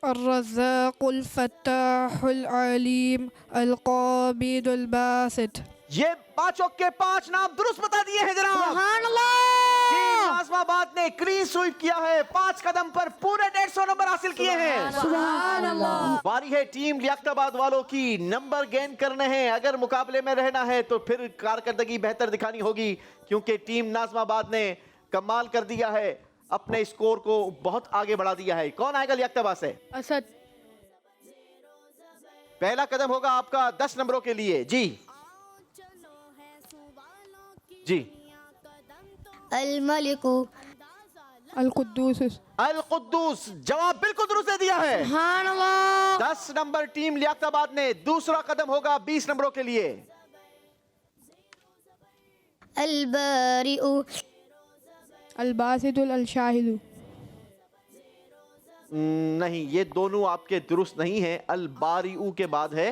अर्रज़्ज़ाक़ुल फ़त्ताहुल अलीम। अलक़ाबिदुल बासित। ये पांचों के 5 नाम दुरुस्त बता दिए हैं जनाब। टीम नाज़माबाद ने क्लीन स्वीप किया है। 5 कदम पर पूरे 150 नंबर हासिल किए हैं। बारी है टीम लियाकताबाद वालों की, नंबर गेन करने हैं। अगर मुकाबले में रहना है तो फिर कारकर्दगी बेहतर दिखानी होगी क्योंकि टीम नाज़माबाद ने कमाल कर दिया है, अपने स्कोर को बहुत आगे बढ़ा दिया है। कौन आएगा लियाकताबाद से? असद। पहला कदम होगा आपका 10 नंबरों के लिए जी। जी। अल-मलिकु। अल-कुद्दूस। अल-कुद्दूस, जवाब बिल्कुल दुरुस्त दे दिया है। 10 नंबर टीम लियाकताबाद ने। दूसरा कदम होगा 20 नंबरों के लिए। अल-बारिउ। अल-बासितुल अल-शाहिदु। नहीं, ये दोनों आपके दुरुस्त नहीं हैं। अल-बारिउ के बाद है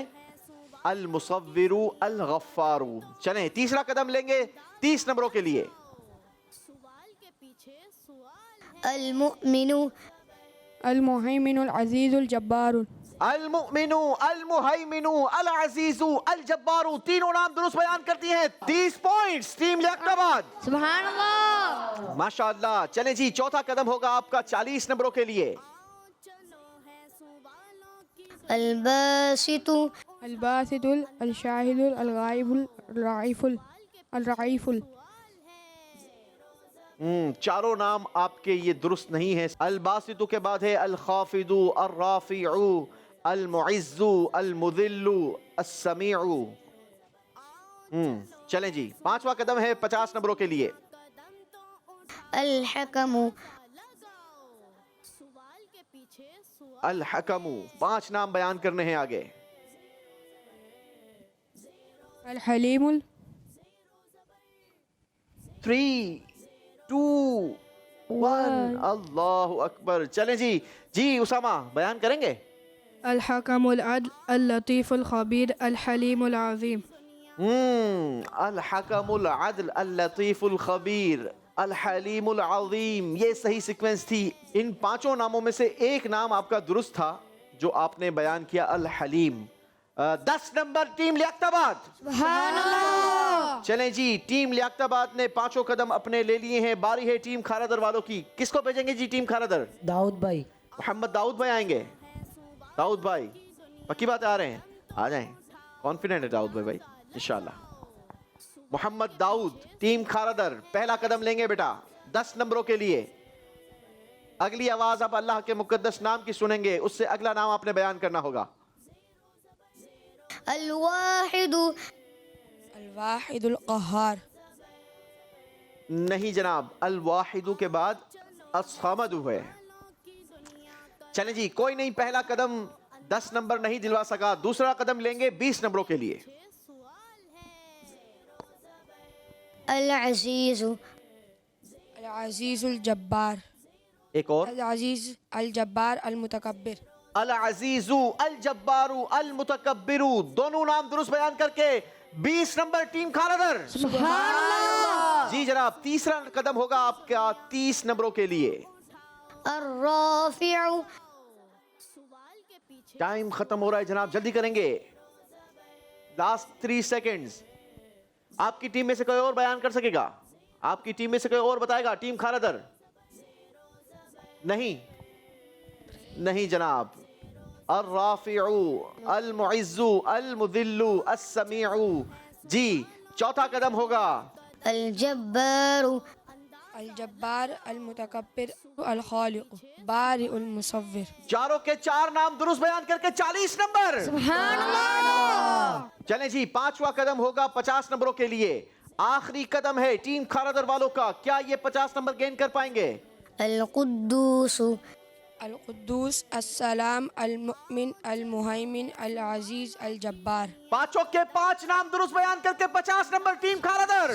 अल-मुसव्विरु अल-गफ्फारु। चलें तीसरा कदम लेंगे 30 नंबरों के लिए। सवाल के पीछे सवाल। अल-मुअमिनु। अल-मुहैमिनुल अज़ीज़ुल जब्बारुल। अल-मुअमिनु, अल-मुहैमिनु, अल-अज़ीज़ु, अल-जब्बारु, तीनों नाम दुरुस्त बयान करती हैं। 30 पॉइंट्स टीम लियाकताबाद। सुभानअल्लाह। माशाअल्लाह। चलें जी, चौथा कदम होगा आपका 40 नंबरों के लिए। अल-बासितु। अल-बासितुल अल-शाहिदुल अल-गाइबुल राइफुल अल-राइफुल। चारों नाम आपके ये दुरुस्त नहीं है। अल-बासितु के बाद है अल-खाफिदु, अर-राफिउ, अल-मुइज़्ज़ु, अल-मुज़िल्लु, अस-समीउ। चलें जी, पांचवा कदम है 50 नंबरों के लिए। अल-हकमु लगाओ सवाल के पीछे सवाल अल हकमु। 5 नाम बयान करने हैं आगे। अल हलीमुल 3 2 1 अल्लाह अकबर। चलें जी उसामा बयान करेंगे। अल हकमुल अदल अल लतीफुल खबीर अल हलीमुल अज़ीम। अल हकमुल अदल अल लतीफुल खबीर अल हलीमुल अज़ीम, ये सही सीक्वेंस थी। इन 5 नामों में से एक नाम आपका दुरुस्त था जो आपने बयान किया, अल हलीम। 10 number team Liaquatabad. चलें जी, टीम लियाकताबाद ने 5 कदम अपने ले लिए हैं। बारी है टीम खारादर वालों की। किसको भेजेंगे जी टीम खारादर? दाऊद भाई। मोहम्मद दाऊद भाई आएंगे। दाऊद भाई पक्की बात आ रहे हैं? आ जाएं, कॉन्फिडेंट है दाऊद भाई इंशाल्लाह। मोहम्मद दाऊद टीम खारादर पहला कदम लेंगे बेटा 10 नंबरों के लिए। अगली आवाज आप अल्लाह के मुकद्दस नाम की सुनेंगे, उससे अगला नाम आपने बयान करना होगा। अल-वाहिदु अल वाहिदुल क़हार। नहीं जनाब, अल वाहिदु के बाद अस्समदु है। चलें जी, कोई नहीं, पहला कदम 10 नंबर नहीं दिलवा सका, दूसरा कदम लेंगे 20 नंबरों के लिए। अल-अज़ीज़ु अल अज़ीज़ुल जब्बार। एक और, अल अज़ीज़ अल जब्बार अल मुतकब्बिर। अल अजीजु अल जब्बारू अल मुतकब्बिरू, दोनों नाम दुरुस्त बयान करके 20 नंबर टीम खारादर। जी जनाब, तीसरा कदम होगा आपका 30 नंबरों के लिए। अर्राफ़िउ सवाल के पीछे टाइम खत्म हो रहा है जनाब, जल्दी करेंगे। Last 3 seconds. आपकी टीम में से कोई और बयान कर सकेगा? आपकी टीम में से कोई और बताएगा? टीम खारादर नहीं जनाब। अर्राफ़िउ अल मुइज़्ज़ु अल मुज़िल्लु अस्समीउ। जी, चौथा कदम होगा अल-जब्बारु अल जब्बार अल मुतकब्बिर अल खालिक़ बारिउल मुसव्विर। चारों के 4 नाम दुरुस्त बयान करके 40 नंबर। चलें जी, 5वां कदम होगा 50 नंबरों के लिए। आखिरी कदम है टीम खारादर वालों का, क्या ये 50 नंबर गेन कर पाएंगे? अल-कुद्दूसु अल कुद्दूस अस्सलाम अल मुमिन अल मुहैमिन अल अजीज अल जब्बार। 5 के 5 नाम दुरुस्त बयान करके 50 नंबर टीम खारादर।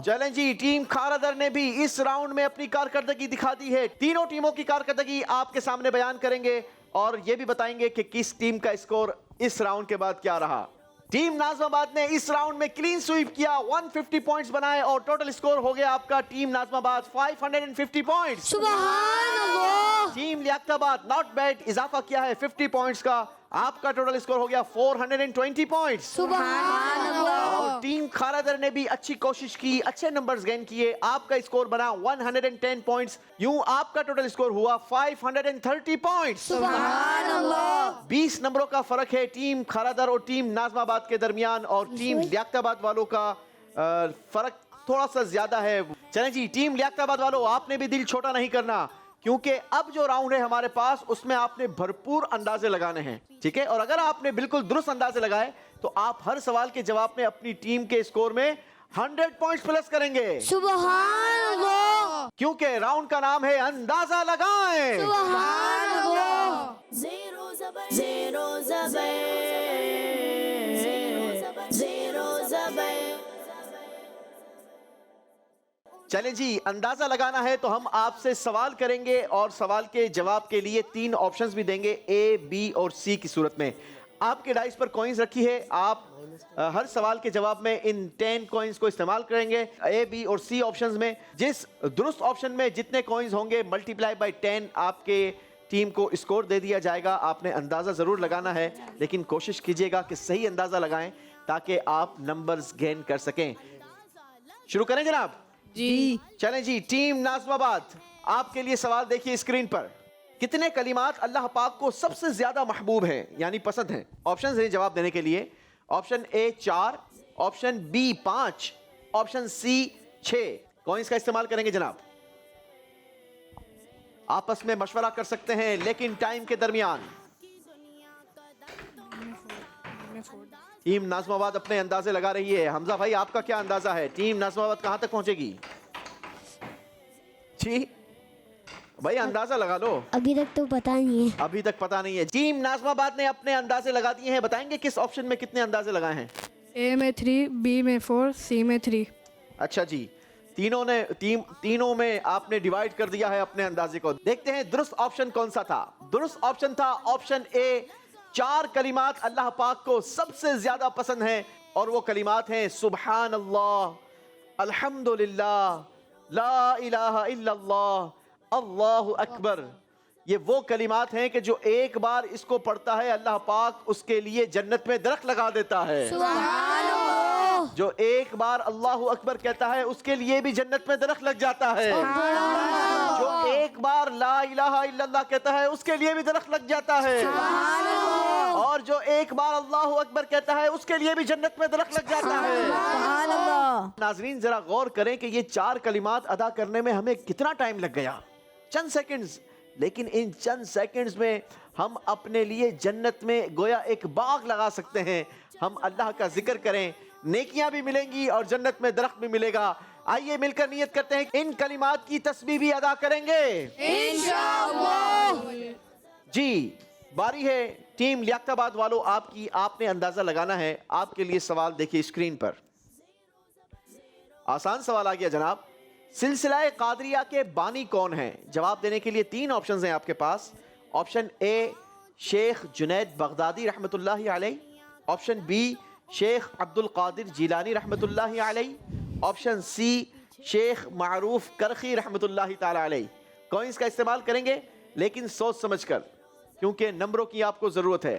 चलें जी, टीम खारादर ने भी इस राउंड में अपनी कारकर्दगी दिखा दी है। तीनों टीमों की कारकर्दगी आपके सामने बयान करेंगे और ये भी बताएंगे कि किस टीम का स्कोर इस राउंड के बाद क्या रहा। टीम नाज़िमाबाद ने इस राउंड में क्लीन स्वीप किया, 150 पॉइंट्स बनाए और टोटल स्कोर हो गया आपका टीम नाज़िमाबाद 550 पॉइंट्स। सुभान टीम लियाकताबाद नॉट बैड, इजाफा किया है 50 पॉइंट्स का, आपका टोटल स्कोर हो गया 420 पॉइंट्स। और टीम खारादर ने भी अच्छी कोशिश की, अच्छे नंबर्स गेन किए, आपका स्कोर बना 110 पॉइंट्स। यूं आपका टोटल स्कोर हुआ 530 पॉइंट्स। 20 नंबरों का फर्क है टीम खारादर और टीम नाज़िमाबाद के दरमियान, और टीम लियाकताबाद वालों का फर्क थोड़ा सा ज्यादा है। चलें जी, टीम लियाकताबाद वालों, आपने भी दिल छोटा नहीं करना, क्योंकि अब जो राउंड है हमारे पास उसमें आपने भरपूर अंदाजे लगाने हैं, ठीक है? और अगर आपने बिल्कुल दुरुस्त अंदाजे लगाए तो आप हर सवाल के जवाब में अपनी टीम के स्कोर में 100 पॉइंट्स प्लस करेंगे, सुभान अल्लाह क्योंकि राउंड का नाम है अंदाजा लगाएं। सुभान अल्लाह। ज़ेरो ज़बर ज़ेरो ज़बर ज़ेरो ज़बर। चलें जी, अंदाजा लगाना है तो हम आपसे सवाल करेंगे और सवाल के जवाब के लिए 3 ऑप्शंस भी देंगे, ए, बी और सी की सूरत में। आपके डाइस पर कॉइंस रखी है, आप हर सवाल के जवाब में इन 10 कॉइंस को इस्तेमाल करेंगे ए, बी और सी ऑप्शंस में। जिस दुरुस्त ऑप्शन में जितने कॉइंस होंगे मल्टीप्लाई बाय 10 आपके टीम को स्कोर दे दिया जाएगा। आपने अंदाजा जरूर लगाना है, लेकिन कोशिश कीजिएगा कि सही अंदाजा लगाएं ताकि आप नंबर्स गेन कर सकें। शुरू करें जनाब? जी। चलें जी, टीम नाज़िमाबाद, आपके लिए सवाल देखिए स्क्रीन पर। कितने कलिमात अल्लाह पाक को सबसे ज्यादा महबूब हैं, यानी पसंद हैं? ऑप्शन है जवाब देने के लिए। Option A 4, option B 5, option C 6। Coins का इस्तेमाल करेंगे जनाब, आपस में मशवरा कर सकते हैं, लेकिन टाइम के दरमियान टीम नाज़िमाबाद अपने अंदाजे लगा रही है। हमजा भाई, आपका क्या अंदाजा है? टीम नाज़िमाबाद कहां तक पहुंचेगी? जी भाई अंदाजा लगा लो। अभी तक तो पता नहीं है। अभी तक पता नहीं है। टीम नाज़माबाद ने अपने अंदाजे लगा दिए हैं, बताएंगे किस ऑप्शन में कितने अंदाजे लगाए हैं? ए में 3, बी में 4, सी में 3। अच्छा जी, तीनों में आपने डिवाइड कर दिया है अपने अंदाजे को। देखते हैं दुरुस्त ऑप्शन कौन सा था। दुरुस्त ऑप्शन था ऑप्शन ए। 4 कलिमात अल्लाह पाक को सबसे ज्यादा पसंद हैं और वो कलिमात हैं सुबहान अल्लाह, अल्हम्दुलिल्लाह, ला इलाहा इल्लल्लाह, अल्लाहु अकबर। ये वो कलिमात हैं कि जो एक बार इसको पढ़ता है अल्लाह पाक उसके लिए जन्नत में दरख्त लगा देता है। जो एक बार अल्लाहु अकबर कहता है उसके लिए भी जन्नत में दरख्त लग जाता है। जो एक बार ला इलाहा इल्लल्लाह कहता है उसके लिए भी दरख्त लग जाता है। और जो एक बार अल्लाहु अकबर कहता है उसके लिए भी जन्नत में दरख्त लग जाता है। नाजरीन जरा गौर करें कि ये 4 कलिमात अदा करने में हमें कितना टाइम लग गया, चंद सेकंड्स। लेकिन इन चंद सेकंड्स में हम अपने लिए जन्नत में गोया एक बाग लगा सकते हैं। हम अल्लाह का जिक्र करें, नेकियां भी मिलेंगी और जन्नत में दरख्त भी मिलेगा। आइए मिलकर नियत करते हैं इन कलिमात की तस्बीह भी अदा करेंगे इंशाअल्लाह। जी बारी है टीम लियाकताबाद वालों आपकी। आपने अंदाजा लगाना है। आपके लिए सवाल देखिए स्क्रीन पर। आसान सवाल आ गया जनाब। सिलसिला कादरिया के बानी कौन है? जवाब देने के लिए 3 ऑप्शंस हैं आपके पास। ऑप्शन ए शेख जुनैद बगदादी रहमतुल्लाहि अलैह, ऑप्शन बी शेख अब्दुल कादिर जिलानी रहमतुल्लाहि अलैह, ऑप्शन सी शेख मारूफ करखी रहमतुल्लाहि ताला अलैह। कॉइंस का इस्तेमाल करेंगे लेकिन सोच समझकर, क्योंकि नंबरों की आपको जरूरत है।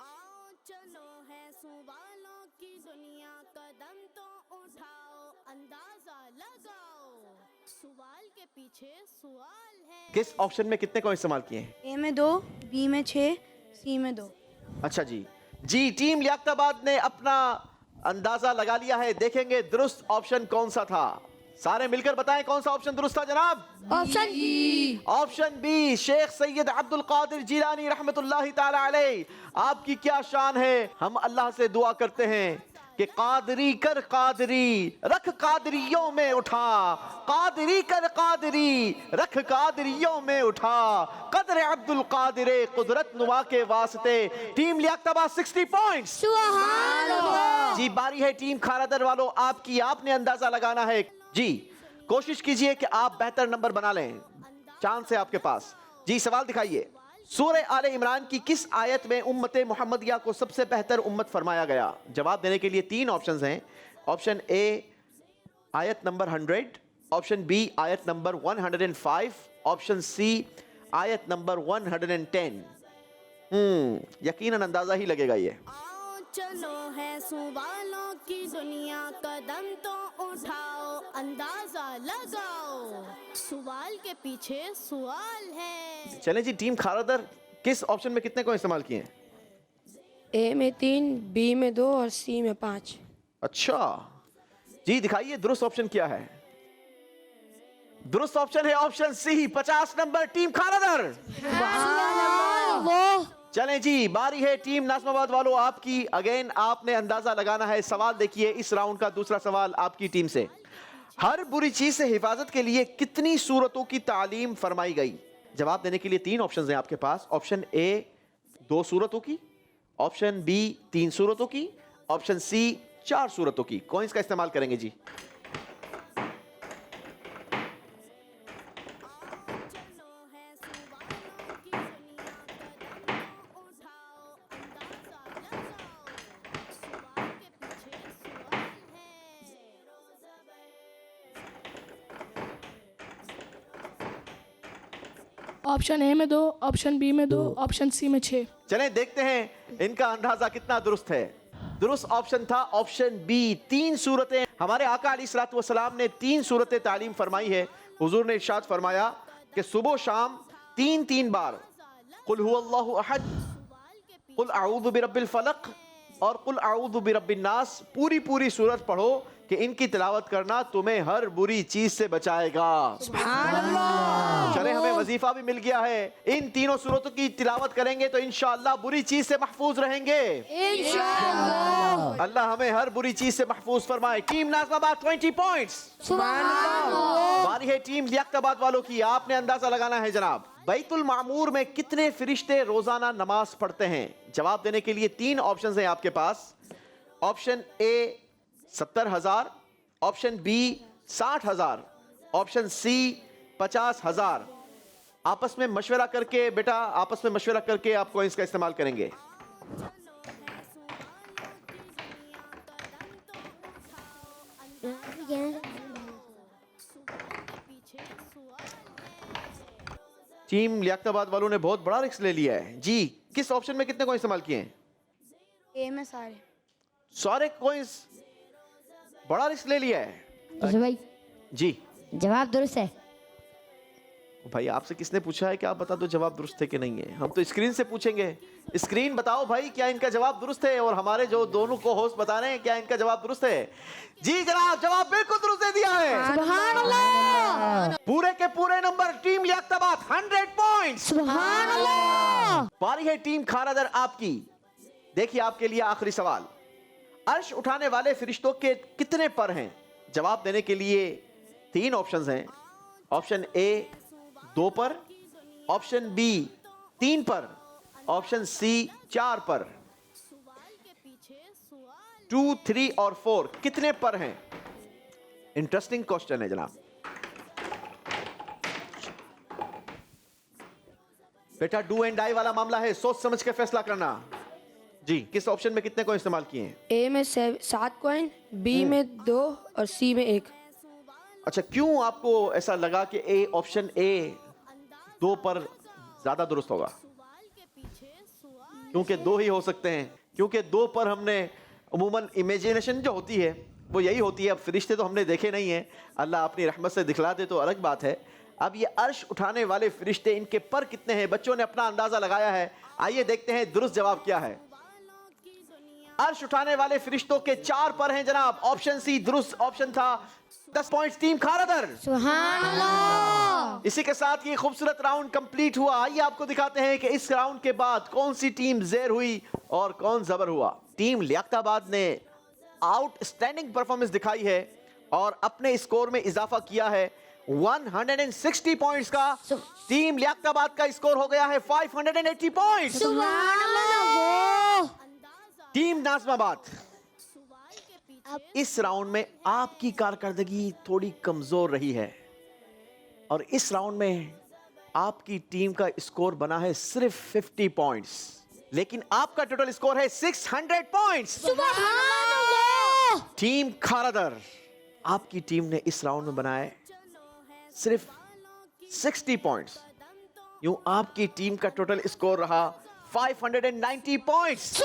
आओ चलो है सवालों की दुनिया, कदम तो उठाओ, अंदाजा लगाओ, सवाल के पीछे सवाल है। किस ऑप्शन में कितने को इस्तेमाल किए हैं? ए में 2, बी में 6, सी में 2। अच्छा जी टीम लियाकताबाद ने अपना अंदाजा लगा लिया है। देखेंगे दुरुस्त ऑप्शन कौन सा था। सारे मिलकर बताएं कौन सा ऑप्शन दुरुस्त था जनाब? ऑप्शन बी शेख सैयद अब्दुल कादिर जिलानी रहमतुल्लाहि ताला अलैह। आपकी क्या शान है। हम अल्लाह से दुआ करते हैं कि कादरी कर कादरी रख कादरियों में उठा, कादरी कर कादरी रख कादरियों में उठा, कदर अब्दुल कादिर कुदरत नुमा के वास्ते। Team Liaquatabad 60 points. जी बारी है टीम खारादर वालों आपकी। आपने अंदाजा लगाना है। जी कोशिश कीजिए कि आप बेहतर नंबर बना लें। चांस है आपके पास। जी सवाल दिखाइए। सूरह आले इमरान की किस आयत में उम्मत मोहम्मदिया को सबसे बेहतर उम्मत फरमाया गया? जवाब देने के लिए 3 ऑप्शंस हैं। ऑप्शन ए आयत नंबर 100, ऑप्शन बी आयत नंबर 105, ऑप्शन सी आयत नंबर 110। यकीनन अंदाजा ही लगेगा ये। आओ चलो है सवालों की दुनिया, कदम तो उठाओ, अंदाजा लगाओ, सवाल के पीछे सवाल है। चलें जी टीम खारादर किस ऑप्शन में कितने को इस्तेमाल किए हैं? ए में 3, बी में 2 और सी में 5। अच्छा जी दिखाइए दुरुस्त ऑप्शन क्या है? दुरुस्त ऑप्शन है option C 50 number team Kharadar. चलें जी बारी है टीम नाज़माबाद वालों आपकी। अगेन आपने अंदाजा लगाना है। सवाल देखिए इस राउंड का दूसरा सवाल आपकी टीम से। हर बुरी चीज से हिफाजत के लिए कितनी सूरतों की तालीम फरमाई गई? जवाब देने के लिए 3 ऑप्शंस हैं आपके पास। ऑप्शन ए 2 सूरतों की, ऑप्शन बी 3 सूरतों की, ऑप्शन सी 4 सूरतों की। कॉइंस का इस्तेमाल करेंगे जी। चलो है सवालों की दुनिया, कदम तो उठाओ, अंदाजा लगाओ, सवाल के पीछे सवाल है। ऑप्शन ए में 2, ऑप्शन बी में 2, ऑप्शन सी में 6। चलें देखते हैं इनका अंदाजा कितना दुरुस्त है। दुरुस्त ऑप्शन था ऑप्शन बी 3 सूरतें। हमारे आका अलैहिस्सलातु वस्सलाम ने 3 सूरतें तालीम फरमाई है। हुजूर ने इरशाद फरमाया कि सुबह शाम 3 बार कुल हुवल्लाहु अहद, कुल अऊज़ु बिरब्बिल फलक और कुल अऊज़ु बिरब्बिन नास पूरी सूरत पढ़ो कि इनकी तिलावत करना तुम्हें हर बुरी चीज से बचाएगा। चले, हमें वजीफा भी मिल गया है। इन तीनों सूरतों की तिलावत करेंगे तो इंशाअल्लाह बुरी चीज से महफूज रहेंगे इंशाअल्लाह। अल्लाह हमें हर बुरी चीज से महफूज फरमाए। Team Nazimabad 20 points. बारी है टीम लियाकताबाद वालों की। आपने अंदाजा लगाना है जनाब, बैतुल मामूर में कितने फरिश्ते रोजाना नमाज पढ़ते हैं? जवाब देने के लिए 3 ऑप्शंस हैं आपके पास। Option A 70,000, option B 60,000, option C 50,000। आपस में मशवरा करके बेटा, आपस में मशवरा करके आप कॉइंस का इस्तेमाल करेंगे। टीम लियाकताबाद वालों ने बहुत बड़ा रिस्क ले लिया है जी। किस ऑप्शन में कितने कॉइंस इस्तेमाल किए हैं? ए में सारे। सारे कॉइंस, बड़ा रिस्क ले लिया है भाई जी। जवाब दुरुस्त है। भाई आपसे किसने पूछा है कि आप बता दो जवाब दुरुस्त है कि नहीं है? हम तो स्क्रीन से पूछेंगे। स्क्रीन बताओ भाई, क्या इनका जवाब दुरुस्त है? और हमारे जो दोनों को होस्ट बता रहे हैं, क्या इनका जवाब दुरुस्त है? जी जनाब, जवाब बिल्कुल दुरुस्त दे दिया है। सुभान अल्लाह। पूरे के पूरे नंबर टीम लियाकताबाद 100 पॉइंट। सुभान अल्लाह। बारी है टीम खारादर आपकी। देखिए आपके लिए आखिरी सवाल, अर्श उठाने वाले फरिश्तों के कितने पर हैं? जवाब देने के लिए 3 ऑप्शंस हैं। ऑप्शन ए 2 पर, ऑप्शन बी 3 पर, ऑप्शन सी 4 पर। 2, 3 और 4 कितने पर हैं? इंटरेस्टिंग क्वेश्चन है जनाब। बेटा डू एंड डाई वाला मामला है, सोच समझ के फैसला करना जी। किस ऑप्शन में कितने को इस्तेमाल किए हैं? ए में 7 कॉइन, बी में 2 और सी में 1। अच्छा, क्यों आपको ऐसा लगा कि ए ऑप्शन ए 2 पर ज्यादा दुरुस्त होगा? क्योंकि 2 ही हो सकते हैं। क्योंकि 2 पर हमने अमूमन इमेजिनेशन जो होती है वो यही होती है। अब फरिश्ते तो हमने देखे नहीं है, अल्लाह अपनी रहमत से दिखला दे तो अलग बात है। अब ये अर्श उठाने वाले फरिश्ते, इनके पर कितने हैं? बच्चों ने अपना अंदाजा लगाया है। आइए देखते हैं दुरुस्त जवाब क्या है। अर्श उठाने वाले फरिश्तों के 4 पर हैं जनाब। ऑप्शन सी दुरुस्त ऑप्शन था। 10 पॉइंट्स टीम खारादर। सुभान अल्लाह। इसी के साथ ये खूबसूरत राउंड कंप्लीट हुआ। आइए आपको दिखाते हैं कि इस राउंड के बाद कौन सी टीम ज़ेर हुई और कौन जबर हुआ। टीम लियाकताबाद ने आउटस्टैंडिंग परफॉर्मेंस दिखाई है और अपने स्कोर में इजाफा किया है 160 पॉइंट्स का। टीम लियाकताबाद का स्कोर हो गया है 580 पॉइंट्स। सुभान अल्लाह। टीम नाज़िमाबाद, इस राउंड में आपकी कारकर्दगी थोड़ी कमजोर रही है और इस राउंड में आपकी टीम का स्कोर बना है सिर्फ 50 पॉइंट्स, लेकिन आपका टोटल स्कोर है 600 पॉइंट्स। सुभान अल्लाह। टीम खारादर, आपकी टीम ने इस राउंड में बनाए सिर्फ 60 पॉइंट्स। यूं आपकी टीम का टोटल स्कोर रहा 590 पॉइंट्स।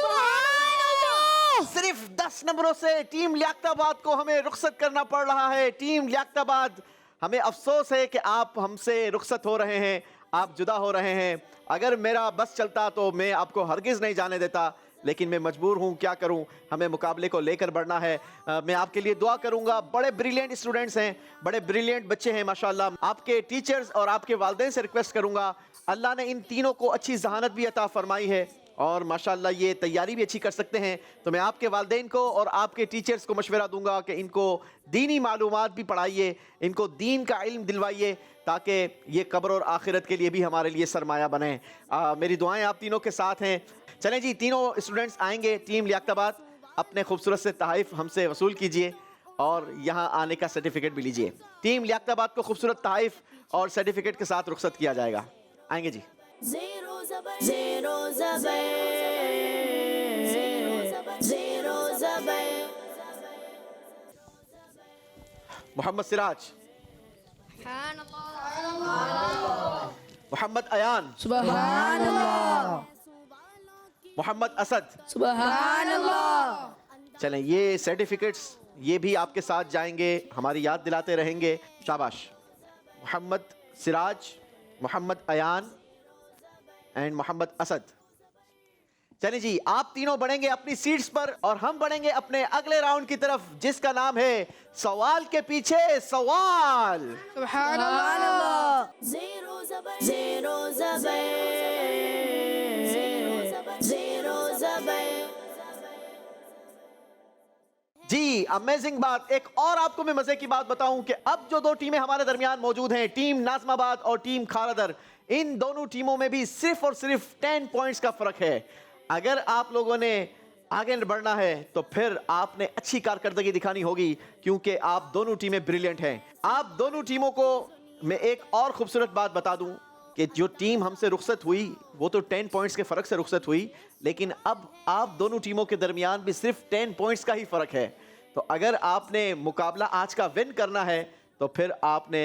सिर्फ 10 नंबरों से टीम लियाकताबाद को हमें रुखसत करना पड़ रहा है। टीम लियाकताबाद, हमें अफसोस है कि आप हमसे रुखसत हो रहे हैं, आप जुदा हो रहे हैं। अगर मेरा बस चलता तो मैं आपको हरगिज़ नहीं जाने देता, लेकिन मैं मजबूर हूं, क्या करूं। हमें मुकाबले को लेकर बढ़ना है। मैं आपके लिए दुआ करूंगा। बड़े ब्रिलियंट स्टूडेंट्स हैं, बड़े ब्रिलियंट बच्चे हैं माशाल्लाह। आपके टीचर्स और आपके वालिदैन से रिक्वेस्ट करूंगा, अल्लाह ने इन तीनों को अच्छी जहानत भी अता फरमाई है और माशाल्लाह ये तैयारी भी अच्छी कर सकते हैं। तो मैं आपके वालिदैन को और आपके टीचर्स को मशवरा दूंगा कि इनको दीनी मालूमात भी पढ़ाइए, इनको दीन का इल्म दिलवाइए, ताकि ये कब्र और आखिरत के लिए भी हमारे लिए सरमाया बने। मेरी दुआएं आप तीनों के साथ हैं। चलें जी, तीनों स्टूडेंट्स आएंगे टीम लियाकताबाद, अपने खूबसूरत से तहफ़ हमसे वसूल कीजिए और यहाँ आने का सर्टिफिकेट भी लीजिए। टीम लियाकताबाद को खूबसूरत तहफ़ और सर्टिफिकेट के साथ रुखसत किया जाएगा। आएंगे जी। Zero zabar, zero zabar. Mohammad Siraj, Mohammad Ayan, सुभान अल्लाह। मोहम्मद असद। सुभान अल्लाह। चलें, ये सर्टिफिकेट्स ये भी आपके साथ जाएंगे, हमारी याद दिलाते रहेंगे। शाबाश। मोहम्मद सिराज, मोहम्मद अयान एंड मोहम्मद असद, चलिए जी, आप तीनों बढ़ेंगे अपनी सीट्स पर और हम बढ़ेंगे अपने अगले राउंड की तरफ, जिसका नाम है सवाल के पीछे सवाल। सुभान अल्लाह। Zero zabar, zero zabar, zero zabar. जी, अमेजिंग बात। एक और आपको मैं मजे की बात बताऊं कि अब जो दो टीमें हमारे दरमियान मौजूद हैं, टीम नाज़माबाद और टीम खारदर, इन दोनों टीमों में भी सिर्फ और सिर्फ 10 पॉइंट्स का फर्क है। अगर आप लोगों ने आगे बढ़ना है तो फिर आपने अच्छी कारकर्दगी दिखानी होगी, क्योंकि आप दोनों टीमें ब्रिलियंट हैं। आप दोनों टीमों को मैं एक और खूबसूरत बात बता दूं कि जो टीम हमसे रुखसत हुई वो तो 10 पॉइंट्स के फर्क से रुखसत हुई, लेकिन अब आप दोनों टीमों के दरमियान भी सिर्फ 10 पॉइंट्स का ही फर्क है। तो अगर आपने मुकाबला आज का विन करना है तो फिर आपने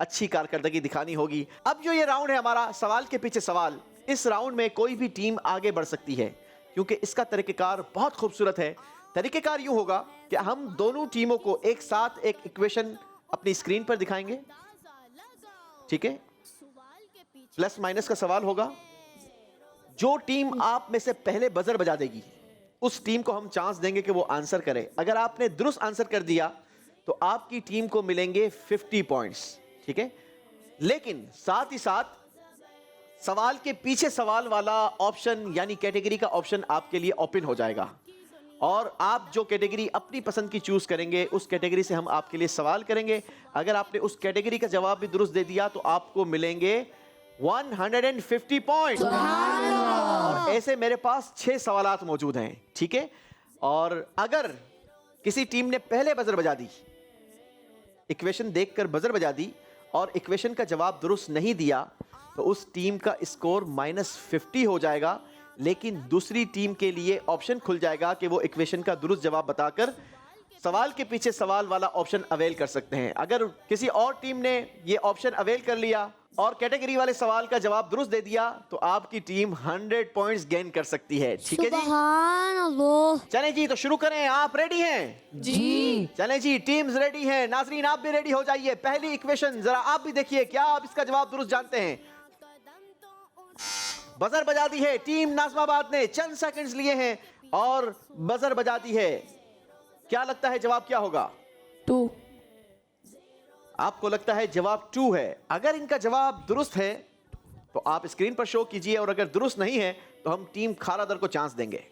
अच्छी कारकर्दगी दिखानी होगी। अब जो ये राउंड है हमारा सवाल के पीछे सवाल, इस राउंड में कोई भी टीम आगे बढ़ सकती है, क्योंकि इसका तरीक़ेकार बहुत खूबसूरत है। तरीक़ेकार यूं होगा कि हम दोनों टीमों को एक साथ एक इक्वेशन अपनी स्क्रीन पर दिखाएंगे, ठीक है? प्लस माइनस का सवाल होगा। जो टीम आप में से पहले बजर बजा देगी उस टीम को हम चांस देंगे कि वो आंसर करे। अगर आपने दुरुस्त आंसर कर दिया तो आपकी टीम को मिलेंगे 50 पॉइंट्स, ठीक है? लेकिन साथ ही साथ सवाल के पीछे सवाल वाला ऑप्शन यानी कैटेगरी का ऑप्शन आपके लिए ओपन हो जाएगा, और आप जो कैटेगरी अपनी पसंद की चूज करेंगे उस कैटेगरी से हम आपके लिए सवाल करेंगे। अगर आपने उस कैटेगरी का जवाब भी दुरुस्त दे दिया तो आपको मिलेंगे 150 पॉइंट। और ऐसे मेरे पास 6 सवालात मौजूद हैं, ठीक है? और अगर किसी टीम ने पहले बजर बजा दी, इक्वेशन देखकर बजर बजा दी और इक्वेशन का जवाब दुरुस्त नहीं दिया, तो उस टीम का स्कोर -50 हो जाएगा। लेकिन दूसरी टीम के लिए ऑप्शन खुल जाएगा कि वो इक्वेशन का दुरुस्त जवाब बताकर सवाल के पीछे सवाल वाला ऑप्शन अवेल कर सकते हैं। अगर किसी और टीम ने ये ऑप्शन अवेल कर लिया और कैटेगरी वाले सवाल का जवाब दुरुस्त दे दिया तो आपकी टीम 100 पॉइंट्स गेन कर सकती है, ठीक है जी? सुभान अल्लाह। चलें जी, तो शुरू करें। आप रेडी हैं? जी। चलें जी, टीम्स रेडी हैं। नाजरीन आप भी रेडी हो जाइए। पहली इक्वेशन जरा आप भी देखिए, क्या आप इसका जवाब दुरुस्त जानते हैं? बजर बजा दी है टीम नाज़माबाद ने, चंद सेकंड्स लिए हैं और बजर बजा दी है। क्या लगता है जवाब क्या होगा? 2। आपको लगता है जवाब 2 है। अगर इनका जवाब दुरुस्त है तो आप स्क्रीन पर शो कीजिए, और अगर दुरुस्त नहीं है तो हम टीम खारादर को चांस देंगे।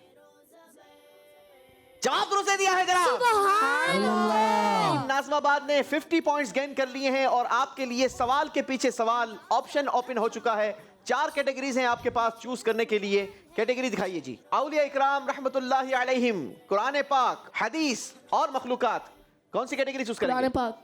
जवाब दुरुस्त दे दिया है जनाब। टीम नाज़माबाद ने 50 पॉइंट्स गेन कर लिए हैं और आपके लिए सवाल के पीछे सवाल ऑप्शन ओपन हो चुका है। 4 कैटेगरीज हैं आपके पास चूज करने के लिए। कैटेगरी दिखाइए जी। औलिया इकराम रहमतुल्लाहि अलैहिम, कुरान पाक, हदीस और मखलूकात। कौन सी कैटेगरी चूज करेंगे? कुरान पाक।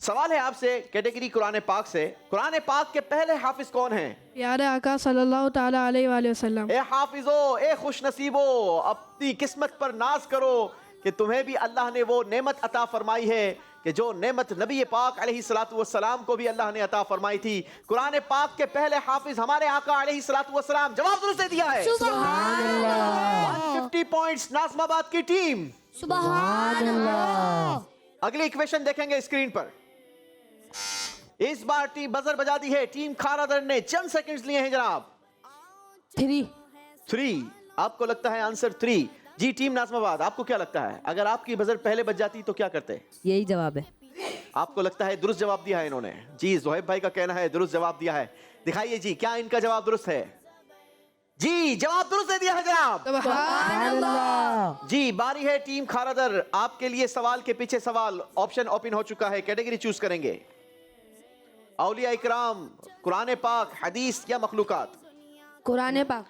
सवाल है आपसे कैटेगरी कुरान पाक से। कुरान पाक के पहले हाफिज कौन हैं? प्यारे आका सल्लल्लाहु ताला अलैहि वसल्लम। ए हाफिजो, ए खुशनसीबो, अपनी किस्मत पर नाज करो कि तुम्हें भी अल्लाह ने वो नेमत अता फरमाई है कि जो नेमत नबी पाक अलैहिस्सलातु वस्सलाम को भी अल्लाह ने अता फरमाई थी। कुरान पाक के पहले हाफिज हमारे आका अलैहिस्सलातु वस्सलाम। जवाब दुरुस्त दे दिया है। सुभान अल्लाह। 150 पॉइंट्स नाज़माबाद की टीम। सुभान अल्लाह। अगली इक्वेशन देखेंगे स्क्रीन पर। इस बार टीम बजर बजा दी है टीम खारादर ने, चंद सेकंड्स लिए हैं जनाब। 3। आपको लगता है आंसर 3? जी टीम नाज़माबाद, आपको क्या लगता है? अगर आपकी बजर पहले बज जाती तो क्या करते? यही जवाब है। आपको लगता है दुरुस्त जवाब दिया है इन्होंने? जी ज़ोहैब भाई का कहना है दुरुस्त जवाब दिया है। दिखाइए जी, क्या इनका जवाब दुरुस्त है? जी जवाब दुरुस्त दे दिया है जनाब। सुभान अल्लाह। जी बारी है टीम खारादर। आपके लिए सवाल के पीछे सवाल ऑप्शन ओपन हो चुका है। कैटेगरी चूज करेंगे। औलिया इकराम, कुरान पाक, हदीस या मखलूकात? कुरान पाक।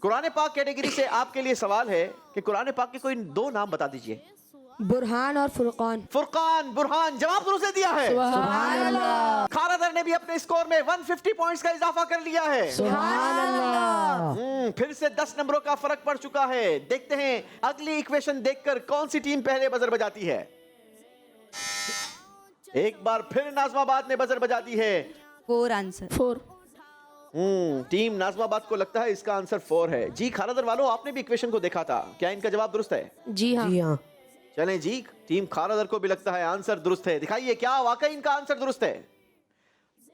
कुरान पाक कैटेगरी से आपके लिए सवाल है कि कुरान पाक के कोई 2 नाम बता दीजिए। बुरहान और फुरकान। फुरकान, बुरहान। जवाब दुरुस्त दे दिया है। सुभान अल्लाह। खारादर ने भी अपने स्कोर में 150 पॉइंट्स का इजाफा कर लिया है। सुभान अल्लाह। फिर से 10 नंबरों का फर्क पड़ चुका है। देखते हैं अगली इक्वेशन देखकर कौन सी टीम पहले बजर बजाती है। एक बार फिर नाज़माबाद ने बजर बजा दी है। 4 आंसर। 4। टीम नाज़माबाद को लगता है इसका आंसर 4 है। जी खारादर वालों, आपने भी इक्वेशन को देखा था, क्या इनका जवाब दुरुस्त है? जी हाँ। जी हाँ। चलें जी, टीम खारादर को भी लगता है आंसर दुरुस्त है। दिखाइए क्या वाकई इनका आंसर दुरुस्त है?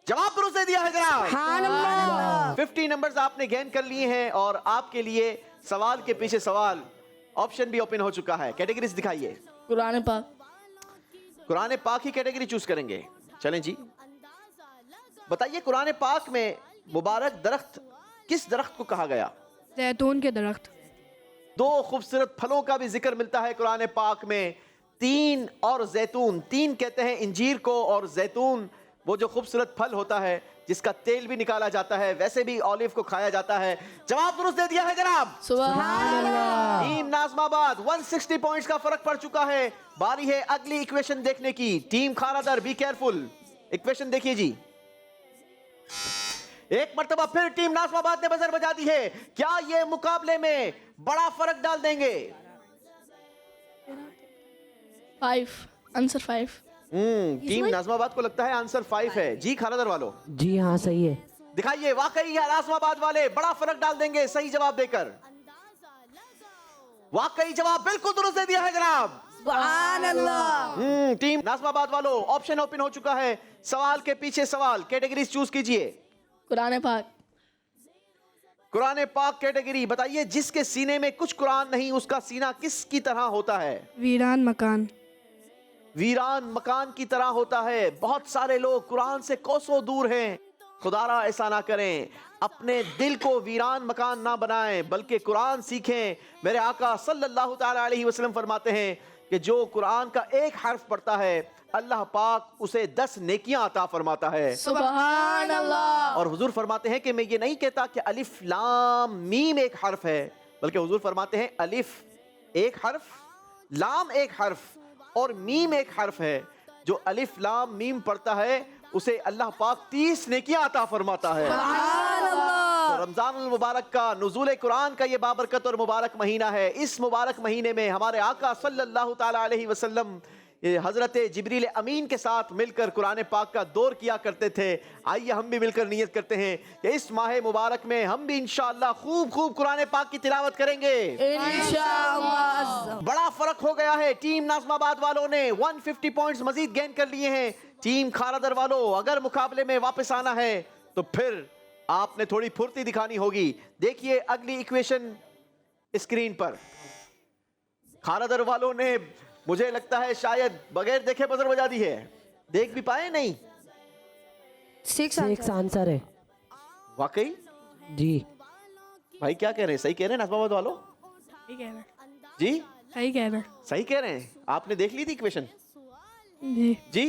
जवाब दुरुस्त दे दिया है जनाब। 50 नंबर्स आपने गेन कर लिए हैं और आपके लिए सवाल के पीछे सवाल, ऑप्शन भी ओपन हो चुका है। कैटेगरीज दिखाइए। कुरान पाक। कुरान पाक ही कैटेगरी चूज करेंगे। चलें जी, बताइए कुरान पाक में मुबारक दरख्त किस दरख्त को कहा गया? जैतून के दरख्त। दो खूबसूरत फलों का भी जिक्र मिलता है कुरान पाक में, तीन और जैतून। तीन कहते हैं इंजीर को, और जैतून वो जो खूबसूरत फल होता है जिसका तेल भी निकाला जाता है, वैसे भी ऑलिव को खाया जाता है। जवाब दुरुस्त दे दिया है जनाब। टीम नाज़माबाद 160 पॉइंट्स का फर्क पड़ चुका है। बारी है अगली इक्वेशन देखने की। टीम खानादर बी केयरफुल, इक्वेशन देखिए जी। एक मर्तबा फिर टीम नाज़माबाद ने बजर बजा दी है। क्या ये मुकाबले में बड़ा फर्क डाल देंगे? 5, आंसर 5। टीम नाज़माबाद को लगता है आंसर 5 है। जी खानादर वालों, जी हाँ सही है। दिखाइए वाकई है नाज़माबाद वाले बड़ा फर्क डाल देंगे सही जवाब देकर। वाकई जवाब बिल्कुल दुरुस्त दे दिया है जनाब। सुभान अल्लाह। टीम नाज़माबाद वालों, ऑप्शन ओपन हो चुका है। सवाल के पीछे सवाल, कैटेगरीज चूज कीजिए। कुरान पाक। कुरान पाक कैटेगरी, बताइए जिसके सीने में कुछ कुरान नहीं उसका सीना किसकी तरह होता है? वीरान मकान। वीरान मकान की तरह होता है। बहुत सारे लोग कुरान से कोसों दूर हैं। खुदारा ऐसा ना करें, अपने दिल को वीरान मकान ना बनाएं, बल्कि कुरान सीखें। मेरे आका सल्लल्लाहु ताला अलैहि वसल्लम फरमाते हैं कि जो कुरान का एक हर्फ पढ़ता है अल्लाह पाक उसे 10 नेकियां अता फरमाता है। सुभान अल्लाह। और हुजूर फरमाते हैं कि मैं ये नहीं कहता कि अलिफ लाम मीम एक हर्फ है, बल्कि हुजूर फरमाते हैं अलिफ एक हर्फ, लाम एक हर्फ और मीम एक हर्फ है। जो अलिफ लाम मीम पढ़ता है उसे अल्लाह पाक 30 नेकियां अता फरमाता है। तो रमजान मुबारक का, नुज़ूल कुरान का ये बाबरकत और मुबारक महीना है। इस मुबारक महीने में हमारे आका सल्लल्लाहु ताला अलैहि वसल्लम हजरत जिब्रील अमीन के साथ मिलकर कुरान पाक का दौर किया करते थे। आइए हम भी मिलकर नियत करते हैं कि इस माह मुबारक में हम भी इंशाअल्लाह खूब खूब कुरान पाक की तिलावत करेंगे इंशाअल्लाह। बड़ा फर्क हो गया है। टीम नाज़माबाद वालों ने 150 पॉइंट्स मजीद गेन कर लिए हैं। टीम खानादर वालों, अगर मुकाबले में वापस आना है तो फिर आपने थोड़ी फुर्ती दिखानी होगी। देखिए अगली इक्वेशन स्क्रीन पर। खानादर वालों ने मुझे लगता है शायद बगैर देखे बजर बजा दी है। देख भी पाए नहीं? 6 आंसर है। वाकई जी भाई क्या कह रहे हैं? सही कह रहे हैं नाज़माबाद वालों? सही कह रहे, जी सही कह रहे। सही कह रहे हैं। आपने देख ली थी इक्वेशन? जी जी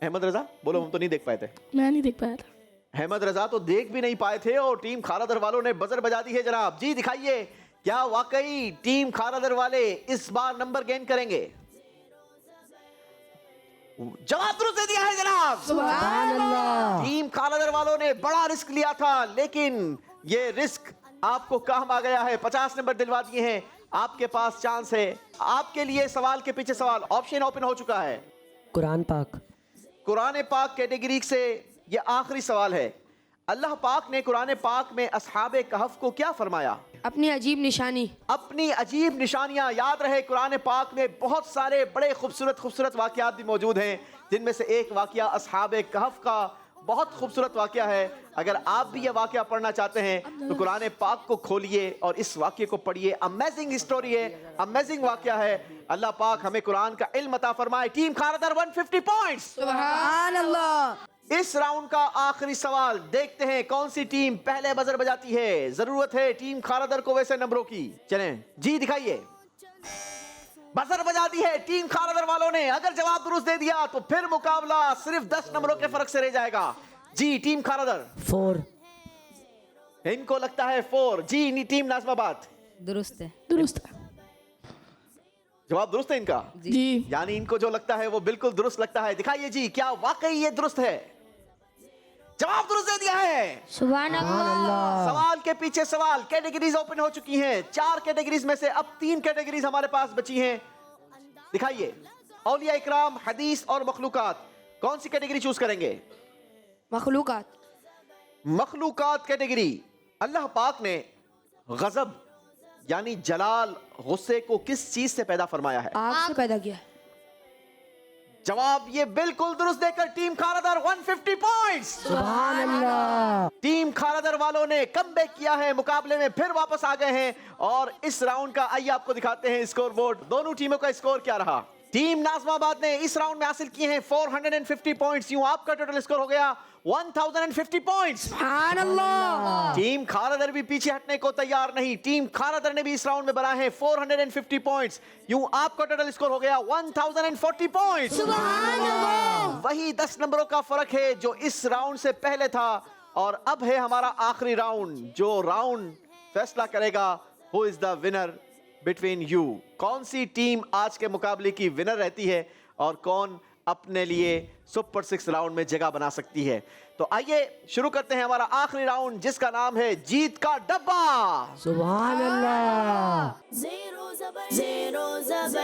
अहमद रजा बोलो, हम तो नहीं देख पाए थे। मैं नहीं देख पाया था। अहमद रजा तो देख भी नहीं पाए थे और टीम खानादर वालों ने बजर बजा दी है जनाब। जी दिखाइए, क्या वाकई टीम खानादर वाले इस बार नंबर गेन करेंगे? जवाब दुरुस्त दे दिया है जनाब। सुभान अल्लाह। टीम खानादर वालों ने बड़ा रिस्क लिया था, लेकिन ये रिस्क आपको काम आ गया है। 50 नंबर दिलवा दिए हैं। आपके पास चांस है। आपके लिए सवाल के पीछे सवाल, ऑप्शन ओपन हो चुका है। कुरान पाक। कुरान पाक कैटेगरी से ये आखिरी सवाल है। अल्लाह पाक ने कुरान पाक में अस्हाबे कहफ को क्या फरमाया? अपनी अजीब निशानी। अपनी अजीब निशानियां। याद रहे कुरान पाक में बहुत सारे बड़े खूबसूरत खूबसूरत वाक़यात भी मौजूद हैं, जिनमें से एक वाक़या अस्हाबे कहफ का बहुत खूबसूरत वाक़या है। अगर आप भी ये वाक़या पढ़ना चाहते हैं तो कुरान पाक को खोलिए और इस वाक़ये को पढ़िए। अमेजिंग स्टोरी है, अमेजिंग वाक़या है। अल्लाह पाक हमें कुरान का इल्म अता फरमाए। Team Khanadar 150 points. सुभान अल्लाह। इस राउंड का आखिरी सवाल, देखते हैं कौन सी टीम पहले बजर बजाती है। जरूरत है टीम खानादर को वैसे नंबरों की। चलें जी दिखाइए। बजर बजा दी है टीम खानादर वालों ने। अगर जवाब दुरुस्त दे दिया तो फिर मुकाबला सिर्फ 10 नंबरों के फर्क से रह जाएगा। जी टीम खानादर 4। इनको लगता है 4। जी टीम नाज़माबाद दुरुस्त है। दुरुस्त है। जवाब दुरुस्त है इनका? जी। यानी इनको जो लगता है वो बिल्कुल दुरुस्त लगता है। दिखाइए जी, क्या वाकई ये दुरुस्त है? जवाब दुरुस्त दे दिया है। सुभान अल्लाह। सवाल के पीछे सवाल, कैटेगरीज ओपन हो चुकी हैं। 4 कैटेगरीज में से अब 3 कैटेगरीज हमारे पास बची हैं। दिखाइए, औलिया इकराम, हदीस और मखलूकात। कौन सी कैटेगरी चूज करेंगे? मखलूकात। मखलूकात कैटेगरी। अल्लाह पाक ने गजब यानी जलाल, गुस्से को किस चीज से पैदा फरमाया है? आग से पैदा किया। जवाब ये बिल्कुल दुरुस्त देकर टीम खानादर 150 पॉइंट्स। सुभान अल्लाह। टीम खानादर वालों ने कमबैक किया है, मुकाबले में फिर वापस आ गए हैं और इस राउंड का आइए आपको दिखाते हैं स्कोर बोर्ड। दोनों टीमों का स्कोर क्या रहा। टीम नाज़िमाबाद ने इस राउंड में हासिल किए हैं 450 पॉइंट्स। यूं आपका टोटल स्कोर हो गया 1050 पॉइंट्स। सुभान अल्लाह। टीम खारादर भी पीछे हटने को तैयार नहीं। टीम खारादर ने भी इस राउंड में बनाए हैं 450 पॉइंट्स। यूं आपका टोटल स्कोर हो गया 1040 पॉइंट्स। सुभान अल्लाह। वही 10 नंबरों का फर्क है जो इस राउंड से पहले था। और अब है हमारा आखिरी राउंड, जो राउंड फैसला करेगा who is the winner between you. कौन सी टीम आज के मुकाबले की विनर रहती है और कौन अपने लिए सुपर 6 राउंड में जगह बना सकती है। तो आइए शुरू करते हैं हमारा आखिरी राउंड जिसका नाम है जीत का डब्बा। सुभान अल्लाह। Zero Zabar.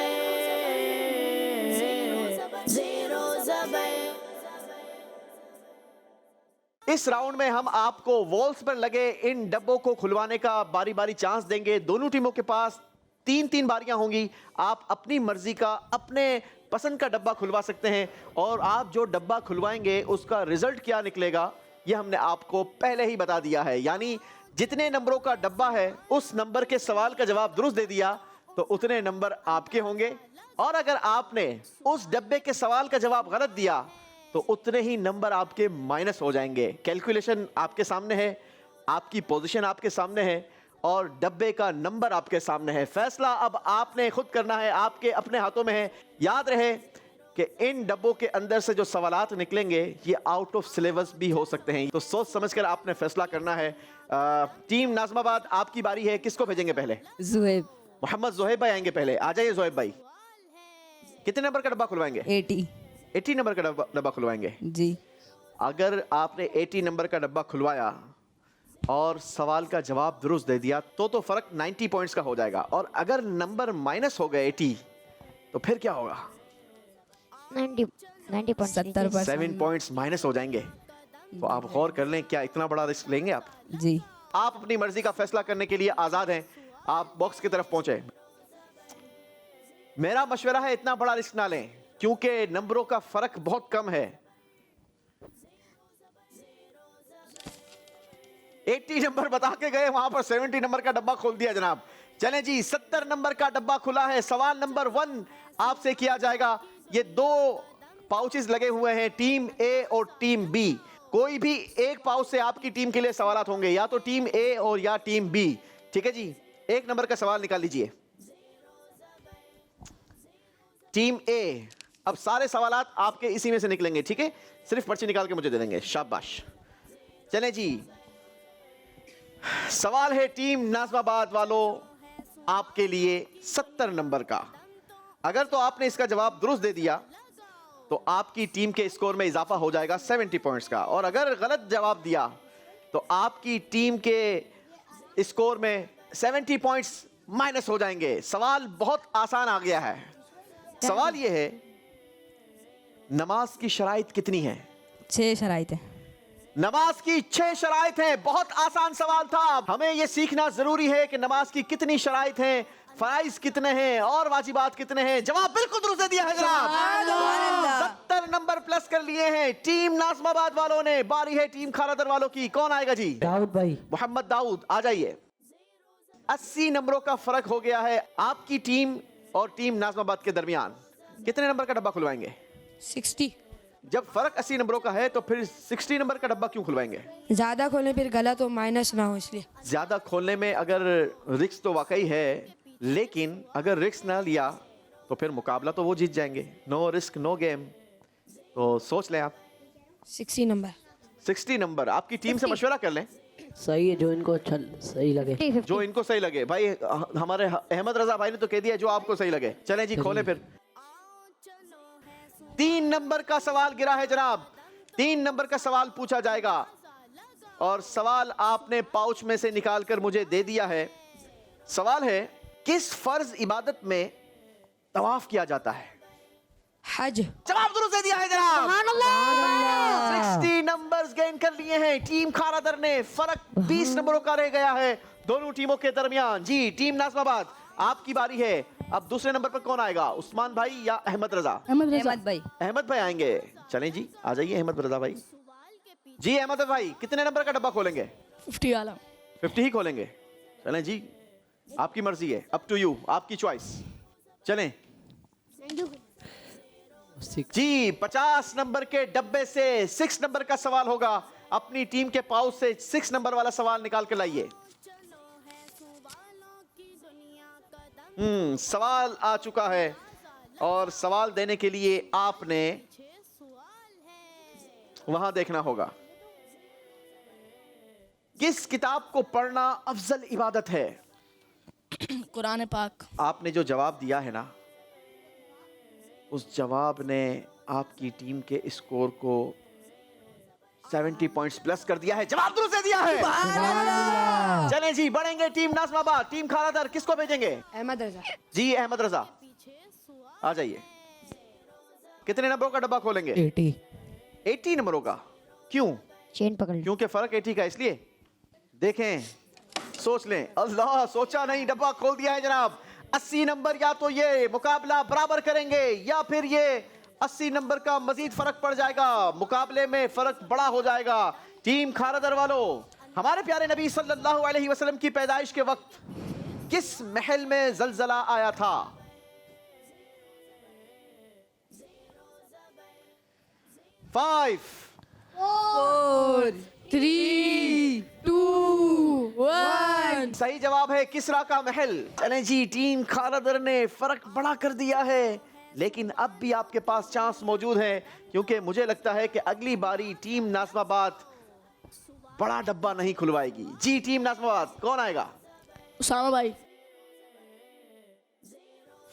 इस राउंड में हम आपको वॉल्स पर लगे इन डब्बों को खुलवाने का बारी बारी चांस देंगे। दोनों टीमों के पास 3-3 बारियां होंगी। आप अपनी मर्जी का अपने पसंद का डब्बा खुलवा सकते हैं और आप जो डब्बा खुलवाएंगे उसका रिजल्ट क्या निकलेगा ये हमने आपको पहले ही बता दिया है। यानी जितने नंबरों का डब्बा है उस नंबर के सवाल का जवाब दुरुस्त दे दिया तो उतने नंबर आपके होंगे और अगर आपने उस डब्बे के सवाल का जवाब गलत दिया तो उतने ही नंबर आपके माइनस हो जाएंगे। कैलकुलेशन आपके सामने है, आपकी पोजीशन आपके सामने है और डब्बे का नंबर आपके सामने है। फैसला अब आपने खुद करना है, आपके अपने हाथों में है। याद रहे कि इन डब्बों के अंदर से जो सवालात निकलेंगे ये आउट ऑफ सिलेबस भी हो सकते हैं, तो सोच समझकर आपने फैसला करना है। टीम नाज़िमाबाद आपकी बारी है, किसको भेजेंगे पहले? जुएब। मोहम्मद ज़ोहेब भाई आएंगे पहले। आ जाइए ज़ोहेब भाई, कितने नंबर का डब्बा खुलवाएंगे? 80 नंबर का डब्बा खुलवाएंगे जी। अगर आपने 80 नंबर का डब्बा खुलवाया और सवाल का जवाब दुरुस्त दे दिया तो फर्क 90 पॉइंट्स का हो जाएगा और अगर नंबर माइनस हो गए 80 तो फिर क्या होगा? 90 7 पॉइंट्स माइनस हो जाएंगे। तो आप गौर कर लें, क्या इतना बड़ा रिस्क लेंगे आप? जी। आप अपनी मर्जी का फैसला करने के लिए आजाद हैं। आप बॉक्स की तरफ पहुंचे। मेरा मशवरा है इतना बड़ा रिस्क ना लें क्योंकि नंबरों का फर्क बहुत कम है। 80 नंबर बता के गए, वहां पर 70 नंबर का डब्बा खोल दिया जनाब। चलें जी, 70 नंबर का डब्बा खुला है। सवाल नंबर 1 आपसे किया जाएगा। ये 2 पाउचेस लगे हुए हैं, टीम ए और टीम बी। कोई भी एक पाउच से आपकी टीम के लिए सवालात होंगे, या तो टीम ए और या टीम बी। ठीक है जी, 1 नंबर का सवाल निकाल लीजिए। टीम ए, अब सारे सवालात आपके इसी में से निकलेंगे। ठीक है, सिर्फ पर्ची निकाल के मुझे दे देंगे। शाबाश। चलें जी, सवाल है टीम नाज़िमाबाद वालों आपके लिए 70 नंबर का। अगर तो आपने इसका जवाब दुरुस्त दे दिया तो आपकी टीम के स्कोर में इजाफा हो जाएगा 70 पॉइंट्स का, और अगर गलत जवाब दिया तो आपकी टीम के स्कोर में 70 पॉइंट्स माइनस हो जाएंगे। सवाल बहुत आसान आ गया है। सवाल यह है, नमाज की शराइत कितनी है? 6 शराइत है। नमाज की 6 शराइत हैं। बहुत आसान सवाल था। हमें यह सीखना जरूरी है कि नमाज की कितनी शराइत हैं, फराइज कितने हैं और वाजिबात कितने हैं। जवाब बिल्कुल दुरुस्त दे दिया है जनाब। 70 नंबर प्लस कर लिए हैं टीम नाज़िमाबाद वालों ने। बारी है टीम खारादर वालों की। कौन आएगा जी? दाऊद भाई। मोहम्मद दाऊद आ जाइए। 80 नंबरों का फर्क हो गया है आपकी टीम और टीम नाज़िमाबाद के दरमियान। कितने नंबर का डब्बा खुलवाएंगे? 60। जब फर्क 80 नंबरों का है तो फिर 60 नंबर का डब्बा क्यों खुलवाएंगे? ज़्यादा खोलने फिर गलत हो, माइनस ना हो इसलिए। ज्यादा खोलने में अगर रिस्क तो वाकई है, लेकिन अगर रिस्क ना लिया तो फिर मुकाबला तो वो जीत जाएंगे। No risk no game. तो सोच लें आप। 60 नंबर। 60 नंबर आपकी टीम से मशवरा कर लें। सही है, जो इनको अच्छा सही लगे। जो इनको सही लगे। भाई हमारे अहमद रजा भाई ने तो कह दिया जो आपको सही लगे। चलें जी, खोलें फिर। 3 नंबर का सवाल गिरा है जनाब। 3 नंबर का सवाल पूछा जाएगा और सवाल आपने पाउच में से निकालकर मुझे दे दिया है। सवाल है, किस फर्ज इबादत में तवाफ किया जाता है? हज। जवाब दुरुस्त दे दिया है जनाब। 60 नंबर्स गेन कर लिए हैं टीम खारादर ने। फर्क 20 नंबरों का रह गया है दोनों टीमों के दरमियान। जी, टीम नाज़िमाबाद आपकी बारी है। अब दूसरे नंबर पर कौन आएगा? उस्मान भाई या अहमद रजा? अहमद भाई। अहमद भाई आएंगे। चलें जी, आ जाइए अहमद रजा भाई। जी अहमद भाई, कितने नंबर का डब्बा खोलेंगे? 50 वाला 50 ही खोलेंगे? चलें जी, आपकी मर्जी है, अप टू यू, आपकी चॉइस। चलें जी, 50 नंबर के डब्बे से 6 नंबर का सवाल होगा। अपनी टीम के पाउच से 6 नंबर वाला सवाल निकाल के लाइए। सवाल आ चुका है और सवाल देने के लिए आपने वहां देखना होगा। किस किताब को पढ़ना अफजल इबादत है? कुरान पाक। आपने जो जवाब दिया है ना, उस जवाब ने आपकी टीम के स्कोर को 70 पॉइंट्स प्लस कर दिया है। जवाब दुरुस्त दिया है। चलें जी, बढ़ेंगे टीम नाज़िमाबाद। टीम खारादर किसको भेजेंगे? अहमद रजा। जी अहमद रजा, आ जाइए। कितने नंबरों का डब्बा खोलेंगे? 80 नंबरों का। क्यों? चेन पकड़ लो। क्योंकि फर्क 80 का, इसलिए। देखें, सोच लें। अल्लाह, सोचा नहीं, डब्बा खोल दिया है जनाब। 80 नंबर, या तो ये मुकाबला बराबर करेंगे या फिर ये 80 नंबर का मजीद फर्क पड़ जाएगा, मुकाबले में फर्क बड़ा हो जाएगा। टीम खारादर वालों, हमारे प्यारे नबी सल्लल्लाहु अलैहि वसल्लम की पैदाइश के वक्त किस महल में जलजला आया था? 5 4 3 2 1। सही जवाब है किसरा का महल। चलें जी, टीम खारादर ने फर्क बड़ा कर दिया है, लेकिन अब भी आपके पास चांस मौजूद है, क्योंकि मुझे लगता है कि अगली बारी टीम नाज़िमाबाद बड़ा डब्बा नहीं खुलवाएगी। जी टीम नाज़िमाबाद, कौन आएगा? उसामा भाई।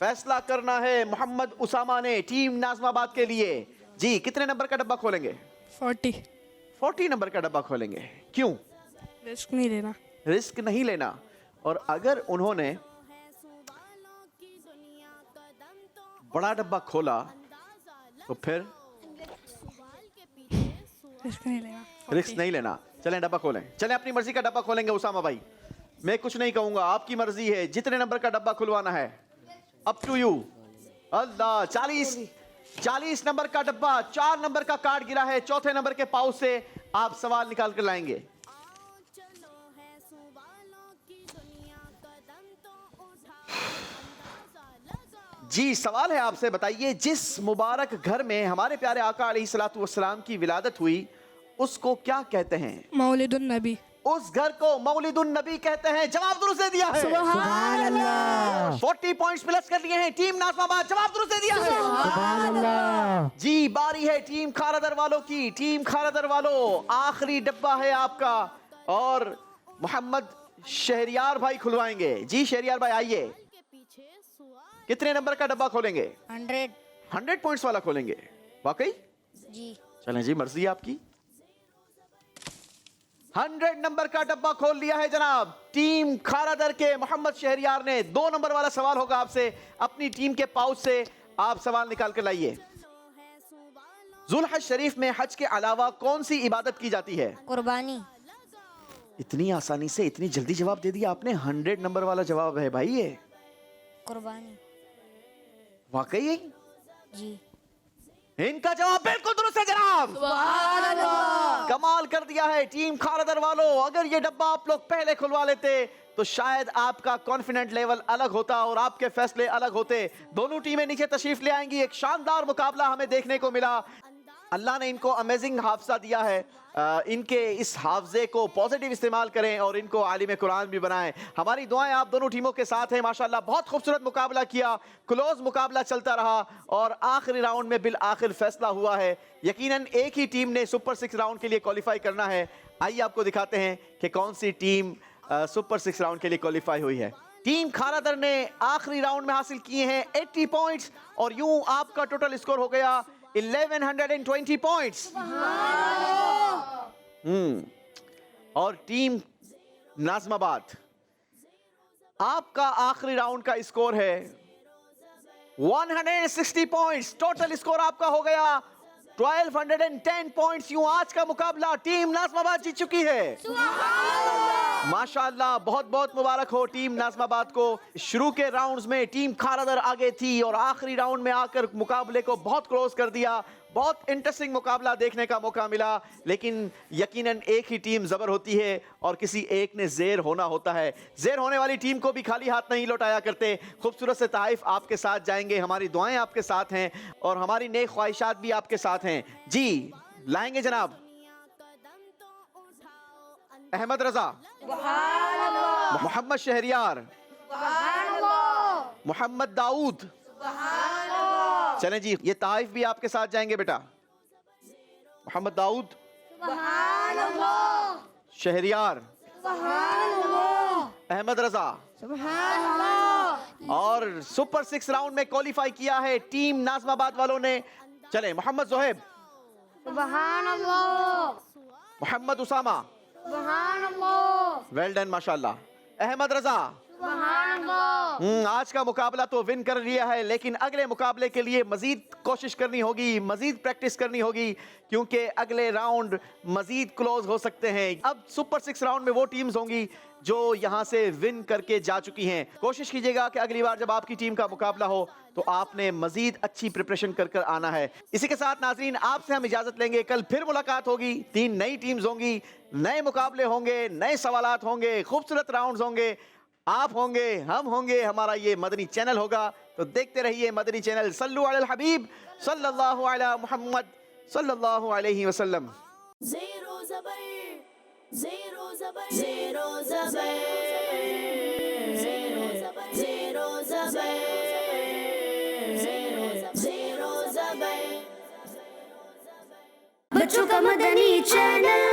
फैसला करना है मोहम्मद उसामा ने टीम नाज़िमाबाद के लिए। जी, कितने नंबर का डब्बा खोलेंगे? 40। नंबर का डब्बा खोलेंगे। क्यों? रिस्क नहीं लेना। रिस्क नहीं लेना। और अगर उन्होंने बड़ा डब्बा खोला तो फिर रिस्क नहीं लेना। रिस्क नहीं लेना। चलें डब्बा खोलें। चलें, अपनी मर्जी का डब्बा खोलेंगे उसामा भाई। मैं कुछ नहीं कहूंगा, आपकी मर्जी है, जितने नंबर का डब्बा खुलवाना है, अप टू यू। अल्लाह, 40 नंबर का डब्बा, 4 नंबर का कार्ड गिरा है। चौथे नंबर के पाउच से आप सवाल निकाल कर लाएंगे। जी, सवाल है आपसे, बताइए, जिस मुबारक घर में हमारे प्यारे आका अलैहिस्सलातु वस्सलाम की विलादत हुई, उसको क्या कहते हैं? मौलिदुन नबी। उस घर को मौलिदुन नबी कहते हैं। जवाब दुरुस्त दे दिया है। सुभान अल्लाह। 40 पॉइंट्स प्लस कर लिए हैं टीम नाज़िमाबाद। जवाब दुरुस्त दे दिया है। सुभान अल्लाह। जी, बारी है टीम खारादर वालों की। टीम खारादर वालों, आखिरी डब्बा है आपका और मोहम्मद शहरियार भाई खुलवाएंगे। जी शहरियार भाई, आइए। कितने नंबर का डब्बा खोलेंगे? 100 पॉइंट्स वाला खोलेंगे। वाकई? जी। चलें जी, मर्जी आपकी। 100 नंबर का डब्बा खोल लिया है जनाब। टीम खारादर के मोहम्मद शहरियार ने 2 नंबर वाला सवाल होगा आपसे। अपनी टीम के पाउच से आप सवाल निकाल कर लाइए। जुल्हज शरीफ में हज के अलावा कौन सी इबादत की जाती है? कुर्बानी। इतनी आसानी से, इतनी जल्दी जवाब दे दिया आपने। 100 नंबर वाला जवाब है भाई ये। कुर्बानी। वाकई? जी। इनका जवाब बिल्कुल दुरुस्त है जनाब। कमाल कर दिया है टीम खारादर वालों। अगर ये डब्बा आप लोग पहले खुलवा लेते तो शायद आपका कॉन्फिडेंट लेवल अलग होता और आपके फैसले अलग होते। दोनों टीमें नीचे तशरीफ ले आएंगी। एक शानदार मुकाबला हमें देखने को मिला। अल्लाह ने इनको अमेजिंग हाफजा दिया है। इनके इस हाफजे को पॉजिटिव इस्तेमाल करें और इनको आलिम कुरान भी बनाएं। हमारी दुआएं आप दोनों टीमों के साथ हैं। माशाल्लाह बहुत खूबसूरत मुकाबला किया। क्लोज मुकाबला चलता रहा और आखिरी राउंड में बिल आखिर फैसला हुआ है। यकीनन एक ही टीम ने सुपर 6 राउंड के लिए क्वालिफाई करना है। आइए आपको दिखाते हैं कि कौन सी टीम सुपर 6 राउंड के लिए क्वालिफाई हुई है। टीम खारादर ने आखिरी राउंड में हासिल किए हैं 80 पॉइंट्स और यूं आपका टोटल स्कोर हो गया 1120 पॉइंट्स। और टीम नाज़िमाबाद, आपका आखिरी राउंड का स्कोर है 160 पॉइंट्स। टोटल स्कोर आपका हो गया 1210 पॉइंट्स। यूं आज का मुकाबला टीम नाज़िमाबाद जीत चुकी है। माशाअल्लाह, बहुत बहुत मुबारक हो टीम नाज़िमाबाद को। शुरू के राउंड्स में टीम खारादर आगे थी और आखिरी राउंड में आकर मुकाबले को बहुत क्लोज कर दिया। बहुत इंटरेस्टिंग मुकाबला देखने का मौका मिला, लेकिन यकीनन एक ही टीम जबर होती है और किसी एक ने ज़ेर होना होता है। ज़ेर होने वाली टीम को भी खाली हाथ नहीं लौटाया करते। खूबसूरत से तहफ़ आपके साथ जाएंगे, हमारी दुआएं आपके साथ हैं और हमारी नेक ख्वाहिशात भी आपके साथ हैं। जी लाएंगे जनाब। अहमद रजा, मोहम्मद शहरियार, मोहम्मद दाऊद, चलें जी, ये ताइफ भी आपके साथ जाएंगे बेटा। मोहम्मद दाऊद, शहरियार, अहमद रजा, और सुपर 6 राउंड में क्वालिफाई किया है टीम नाज़माबाद वालों ने। चले मोहम्मद जोहेब, मोहम्मद उसामा, वेल डन माशाल्लाह। अहमद रजा, आज का मुकाबला तो विन कर लिया है, लेकिन अगले मुकाबले के लिए मजीद कोशिश करनी होगी, मजीद प्रैक्टिस करनी होगी, क्योंकि अगले राउंड मजीद क्लोज हो सकते हैं। अब सुपर 6 राउंड में वो टीम्स होंगी जो यहां से विन करके जा चुकी हैं। कोशिश कीजिएगा कि अगली बार जब आपकी टीम का मुकाबला हो तो आपने मजीद अच्छी प्रिपरेशन कर कर आना है। इसी के साथ नाजरीन आपसे हम इजाजत लेंगे, कल फिर मुलाकात होगी। 3 नई टीम्स होंगी, नए मुकाबले होंगे, नए सवालात होंगे, खूबसूरत राउंड्स होंगे, आप होंगे, हम होंगे, हमारा ये मदनी चैनल होगा। तो देखते रहिए मदनी चैनल। सल्लु अलल हबीब सल्लल्लाहु अला मुहम्मद सल्लल्लाहु अलैहि वसल्लम। ज़ेरो ज़बर, ज़ेरो ज़बर, ज़ेरो ज़बर, ज़ेरो ज़बर, ज़ेरो ज़बर, ज़ेरो ज़बर। बच्चों का मदनी चैनल।